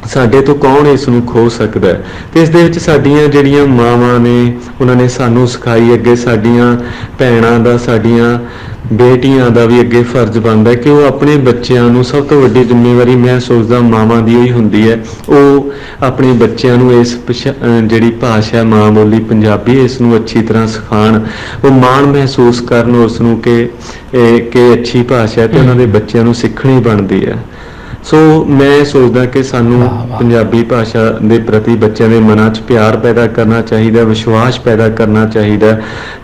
ਸਾਡੇ ਤੋਂ ਕੌਣ ਇਸ ਨੂੰ ਖੋ ਸਕਦਾ ਹੈ। ਤੇ ਇਸ ਦੇ ਵਿੱਚ ਸਾਡੀਆਂ ਜਿਹੜੀਆਂ ਮਾਵਾਂ ਨੇ ਉਹਨਾਂ ਨੇ ਸਾਨੂੰ ਸਿਖਾਈ, ਅੱਗੇ ਸਾਡੀਆਂ ਭੈਣਾਂ ਦਾ, ਸਾਡੀਆਂ ਬੇਟੀਆਂ ਦਾ ਵੀ ਅੱਗੇ ਫਰਜ਼ ਬਣਦਾ ਕਿ ਉਹ ਆਪਣੇ ਬੱਚਿਆਂ ਨੂੰ, ਸਭ ਤੋਂ ਵੱਡੀ ਜ਼ਿੰਮੇਵਾਰੀ ਮੈਂ ਸੋਚਦਾ ਮਾਵਾਂ ਦੀ ਹੀ ਹੁੰਦੀ ਹੈ, ਉਹ ਆਪਣੇ ਬੱਚਿਆਂ ਨੂੰ ਇਸ ਜਿਹੜੀ ਭਾਸ਼ਾ ਮਾਂ ਬੋਲੀ ਪੰਜਾਬੀ ਇਸ ਨੂੰ ਅੱਛੀ ਤਰ੍ਹਾਂ ਸਿਖਾਉਣ, ਉਹ ਮਾਣ ਮਹਿਸੂਸ ਕਰਨ ਉਸ ਨੂੰ ਕਿ ਅੱਛੀ ਭਾਸ਼ਾ ਹੈ ਤੇ ਉਹਨਾਂ ਦੇ ਬੱਚਿਆਂ ਨੂੰ ਸਿੱਖਣੀ ਬਣਦੀ ਹੈ। ਸੋ ਮੈਂ ਸੋਚਦਾ ਕਿ ਸਾਨੂੰ ਪੰਜਾਬੀ ਭਾਸ਼ਾ ਦੇ ਪ੍ਰਤੀ ਬੱਚਿਆਂ ਦੇ ਮਨਾਂ 'ਚ ਪਿਆਰ ਪੈਦਾ ਕਰਨਾ ਚਾਹੀਦਾ, ਵਿਸ਼ਵਾਸ ਪੈਦਾ ਕਰਨਾ ਚਾਹੀਦਾ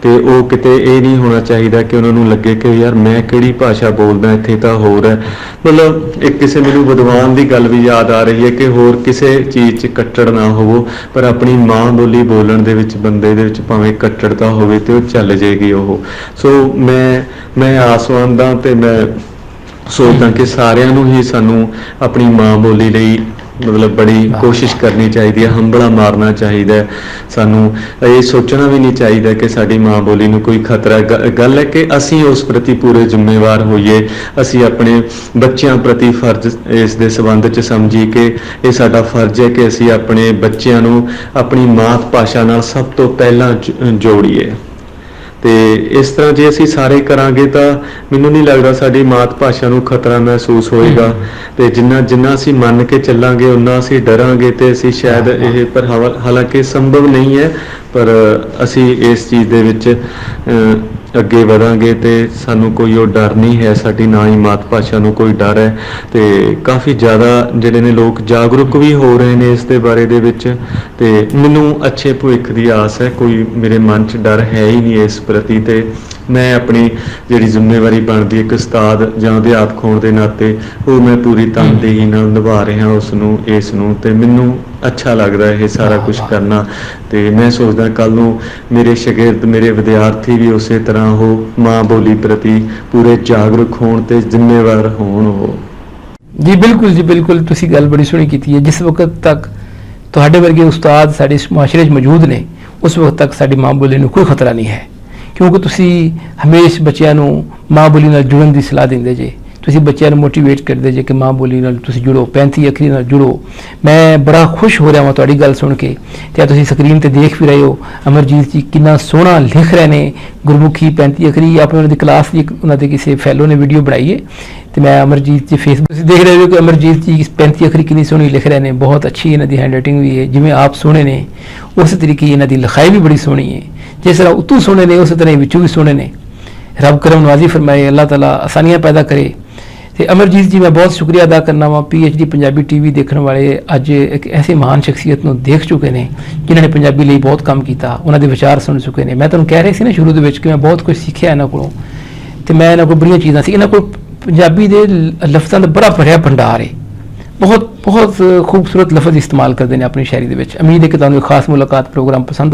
ਤੇ ਉਹ ਕਿਤੇ ਇਹ ਨਹੀਂ ਹੋਣਾ ਚਾਹੀਦਾ ਕਿ ਉਹਨਾਂ ਨੂੰ ਲੱਗੇ ਕਿ ਯਾਰ ਮੈਂ ਕਿਹੜੀ ਭਾਸ਼ਾ ਬੋਲਦਾ, ਇੱਥੇ ਤਾਂ ਹੋਰ ਹੈ। ਮਤਲਬ ਇੱਕ ਕਿਸੇ ਮੈਨੂੰ ਵਿਦਵਾਨ ਦੀ ਗੱਲ ਵੀ ਯਾਦ ਆ ਰਹੀ ਹੈ ਕਿ ਹੋਰ ਕਿਸੇ ਚੀਜ਼ 'ਚ ਕੱਟੜ ਨਾ ਹੋਵੋ ਪਰ ਆਪਣੀ ਮਾਂ ਬੋਲੀ ਬੋਲਣ ਦੇ ਵਿੱਚ ਬੰਦੇ ਦੇ ਵਿੱਚ ਭਾਵੇਂ ਕੱਟੜਤਾ ਹੋਵੇ ਤੇ ਉਹ ਚੱਲ ਜਾਏਗੀ ਉਹ। ਸੋ ਮੈਂ ਆਸਵੰਦ ਹਾਂ ਤੇ ਮੈਂ ਸੋਚਦਾ ਕਿ ਸਾਰਿਆਂ ਨੂੰ ਹੀ ਸਾਨੂੰ ਆਪਣੀ ਮਾਂ ਬੋਲੀ ਲਈ ਮਤਲਬ ਬੜੀ ਕੋਸ਼ਿਸ਼ ਕਰਨੀ ਚਾਹੀਦੀ ਹੈ, ਹੰਭਲਾ ਮਾਰਨਾ ਚਾਹੀਦਾ ਹੈ। ਸਾਨੂੰ ਇਹ ਸੋਚਣਾ ਵੀ ਨਹੀਂ ਚਾਹੀਦਾ ਕਿ ਸਾਡੀ ਮਾਂ ਬੋਲੀ ਨੂੰ ਕੋਈ ਖਤਰਾ। ਗੱਲ ਹੈ ਕਿ ਅਸੀਂ ਉਸ ਪ੍ਰਤੀ ਪੂਰੇ ਜ਼ਿੰਮੇਵਾਰ ਹੋਈਏ, ਅਸੀਂ ਆਪਣੇ ਬੱਚਿਆਂ ਪ੍ਰਤੀ ਫਰਜ਼ ਇਸ ਦੇ ਸੰਬੰਧ 'ਚ ਸਮਝੀ ਕਿ ਇਹ ਸਾਡਾ ਫਰਜ਼ ਹੈ ਕਿ ਅਸੀਂ ਆਪਣੇ ਬੱਚਿਆਂ ਨੂੰ ਆਪਣੀ ਮਾਤ ਭਾਸ਼ਾ ਨਾਲ ਸਭ ਤੋਂ ਪਹਿਲਾਂ ਜੋੜੀਏ। ਤੇ ਇਸ ਤਰ੍ਹਾਂ ਜੇ ਅਸੀਂ ਸਾਰੇ ਕਰਾਂਗੇ ਤਾਂ ਮੈਨੂੰ ਨਹੀਂ ਲੱਗਦਾ ਸਾਡੀ ਮਾਤ ਭਾਸ਼ਾ ਨੂੰ ਖਤਰਾ ਮਹਿਸੂਸ ਹੋਏਗਾ। ਤੇ ਜਿੰਨਾ ਅਸੀਂ ਮੰਨ ਕੇ ਚੱਲਾਂਗੇ ਉਨਾ ਅਸੀਂ ਡਰਾਂਗੇ ਤੇ ਅਸੀਂ ਸ਼ਾਇਦ ਇਹ, ਪਰ ਹਾਲਾਂਕਿ ਸੰਭਵ ਨਹੀਂ ਹੈ, ਪਰ ਅਸੀਂ ਇਸ ਚੀਜ਼ ਦੇ ਵਿੱਚ ਅੱਗੇ ਵਧਾਂਗੇ ਤੇ ਸਾਨੂੰ ਕੋਈ ਉਹ ਡਰ ਨਹੀਂ ਹੈ, ਸਾਡੀ ਨਾ ਹੀ ਮਾਤ ਭਾਸ਼ਾ ਨੂੰ ਕੋਈ ਡਰ ਹੈ। ਤੇ ਕਾਫੀ ਜ਼ਿਆਦਾ ਜਿਹੜੇ ਨੇ ਲੋਕ ਜਾਗਰੂਕ ਵੀ ਹੋ ਰਹੇ ਨੇ ਇਸ ਦੇ ਬਾਰੇ ਦੇ ਵਿੱਚ ਤੇ ਮੈਨੂੰ ਅੱਛੇ ਭਵਿੱਖ ਦੀ ਆਸ ਹੈ। ਕੋਈ ਮੇਰੇ ਮਨ 'ਚ ਡਰ ਹੈ ਹੀ ਨਹੀਂ ਇਸ ਪ੍ਰਤੀ ਤੇ ਮੈਂ ਆਪਣੀ ਜਿਹੜੀ ਜ਼ਿੰਮੇਵਾਰੀ ਬਣਦੀ ਇੱਕ ਉਸਤਾਦ ਜਾਂ ਅਧਿਆਪਕ ਹੋਣ ਦੇ ਨਾਤੇ ਉਹ ਮੈਂ ਪੂਰੀ ਤਨਦੇਹੀ ਨਾਲ ਨਿਭਾ ਰਿਹਾ ਇਸ ਨੂੰ ਤੇ ਮੈਨੂੰ ਅੱਛਾ ਲੱਗਦਾ ਇਹ ਸਾਰਾ ਕੁਝ ਕਰਨਾ। ਤੇ ਮੈਂ ਸੋਚਦਾ ਕੱਲ ਨੂੰ ਮੇਰੇ ਸ਼ਾਗਿਰਦ, ਮੇਰੇ ਵਿਦਿਆਰਥੀ ਵੀ ਉਸੇ ਤਰ੍ਹਾਂ ਉਹ ਮਾਂ ਬੋਲੀ ਪ੍ਰਤੀ ਪੂਰੇ ਜਾਗਰੂਕ ਹੋਣ ਤੇ ਜ਼ਿੰਮੇਵਾਰ ਹੋਣ। ਉਹ ਜੀ ਬਿਲਕੁਲ ਜੀ ਬਿਲਕੁਲ, ਤੁਸੀਂ ਗੱਲ ਬੜੀ ਸੋਹਣੀ ਕੀਤੀ ਹੈ। ਜਿਸ ਵਕਤ ਤੱਕ ਤੁਹਾਡੇ ਵਰਗੇ ਉਸਤਾਦ ਸਾਡੇ ਮੁਆਸ਼ਰੇ 'ਚ ਮੌਜੂਦ ਨੇ ਉਸ ਵਕਤ ਤੱਕ ਸਾਡੀ ਮਾਂ ਬੋਲੀ ਨੂੰ ਕੋਈ ਖਤਰਾ ਨਹੀਂ ਹੈ, ਕਿਉਂਕਿ ਤੁਸੀਂ ਹਮੇਸ਼ਾ ਬੱਚਿਆਂ ਨੂੰ ਮਾਂ ਬੋਲੀ ਨਾਲ ਜੁੜਨ ਦੀ ਸਲਾਹ ਦਿੰਦੇ ਜੇ, ਤੁਸੀਂ ਬੱਚਿਆਂ ਨੂੰ ਮੋਟੀਵੇਟ ਕਰਦੇ ਜੇ ਕਿ ਮਾਂ ਬੋਲੀ ਨਾਲ ਤੁਸੀਂ ਜੁੜੋ, 35 ਅੱਖਰੀ ਨਾਲ ਜੁੜੋ। ਮੈਂ ਬੜਾ ਖੁਸ਼ ਹੋ ਰਿਹਾ ਹਾਂ ਤੁਹਾਡੀ ਗੱਲ ਸੁਣ ਕੇ ਤੇ ਤੁਸੀਂ ਸਕਰੀਨ ਤੇ ਦੇਖ ਵੀ ਰਹੇ ਹੋ ਅਮਰਜੀਤ ਜੀ ਕਿੰਨਾ ਸੋਹਣਾ ਲਿਖ ਰਹੇ ਨੇ ਗੁਰਮੁਖੀ 35 ਅੱਖਰੀ। ਆਪਣੇ ਉਹਨਾਂ ਦੀ ਕਲਾਸ ਦੀ ਉਹਨਾਂ ਦੇ ਕਿਸੇ ਫੈਲੋ ਨੇ ਵੀਡੀਓ ਬਣਾਈ ਹੈ ਤੇ ਮੈਂ ਅਮਰਜੀਤ ਜੀ ਫੇਸਬੁੱਕ ਤੁਸੀਂ ਦੇਖ ਰਹੇ ਹੋ ਕਿ ਅਮਰਜੀਤ ਜੀ 35 ਅੱਖਰੀ ਕਿੰਨੀ ਸੋਹਣੀ ਲਿਖ ਰਹੇ ਨੇ, ਬਹੁਤ ਅੱਛੀ ਇਹਨਾਂ ਦੀ ਹੈਂਡ ਰਾਈਟਿੰਗ ਵੀ ਹੈ। ਜਿਵੇਂ ਆਪ ਸੋਹਣੇ ਨੇ ਉਸੇ ਤਰੀਕੇ ਇਹਨਾਂ ਦੀ ਲਿਖਾਈ ਵੀ ਬੜੀ ਸੋਹਣੀ ਹੈ, ਜਿਸ ਤਰ੍ਹਾਂ ਉਤੋਂ ਸੋਹਣੇ ਨੇ ਉਸੇ ਤਰ੍ਹਾਂ ਵਿੱਚੋਂ ਵੀ ਸੋਹਣੇ ਨੇ। ਰੱਬ ਕਰਮ ਨਵਾਜ਼ੀ ਫਰਮਾਏ, ਅੱਲਾਹ ਤਾਲਾ ਆਸਾਨੀਆਂ ਪੈਦਾ ਕਰੇ। ਤੇ ਅਮਰਜੀਤ ਜੀ ਮੈਂ ਬਹੁਤ ਸ਼ੁਕਰੀਆ ਅਦਾ ਕਰਨਾ ਵਾ। PHD ਪੰਜਾਬੀ TV ਦੇਖਣ ਵਾਲੇ ਅੱਜ ਇੱਕ ਐਸੀ ਮਹਾਨ ਸ਼ਖਸੀਅਤ ਨੂੰ ਦੇਖ ਚੁੱਕੇ ਨੇ ਜਿਨ੍ਹਾਂ ਨੇ ਪੰਜਾਬੀ ਲਈ ਬਹੁਤ ਕੰਮ ਕੀਤਾ, ਉਹਨਾਂ ਦੇ ਵਿਚਾਰ ਸੁਣ ਚੁੱਕੇ ਨੇ। ਮੈਂ ਤੁਹਾਨੂੰ ਕਹਿ ਰਹੀ ਸੀ ਨਾ ਸ਼ੁਰੂ ਦੇ ਵਿੱਚ ਕਿ ਮੈਂ ਬਹੁਤ ਕੁਝ ਸਿੱਖਿਆ ਇਹਨਾਂ ਕੋਲੋਂ ਤੇ ਮੈਂ ਇਹਨਾਂ ਕੋਲ ਬੜੀਆਂ ਚੀਜ਼ਾਂ ਸੀ। ਇਹਨਾਂ ਕੋਲ ਪੰਜਾਬੀ ਦੇ ਲਫ਼ਜ਼ਾਂ ਦਾ ਬੜਾ ਭਰਿਆ ਭੰਡਾਰ ਹੈ, ਬਹੁਤ ਖੂਬਸੂਰਤ ਲਫ਼ਜ਼ ਇਸਤੇਮਾਲ ਕਰਦੇ ਨੇ ਆਪਣੀ ਸ਼ਾਇਰੀ ਦੇ ਵਿੱਚ। ਉਮੀਦ ਹੈ ਕਿ ਤੁਹਾਨੂੰ ਇੱਕ ਖਾਸ ਮੁਲਾਕਾਤ ਪ੍ਰੋਗਰਾਮ ਪਸੰਦ ਆਏ।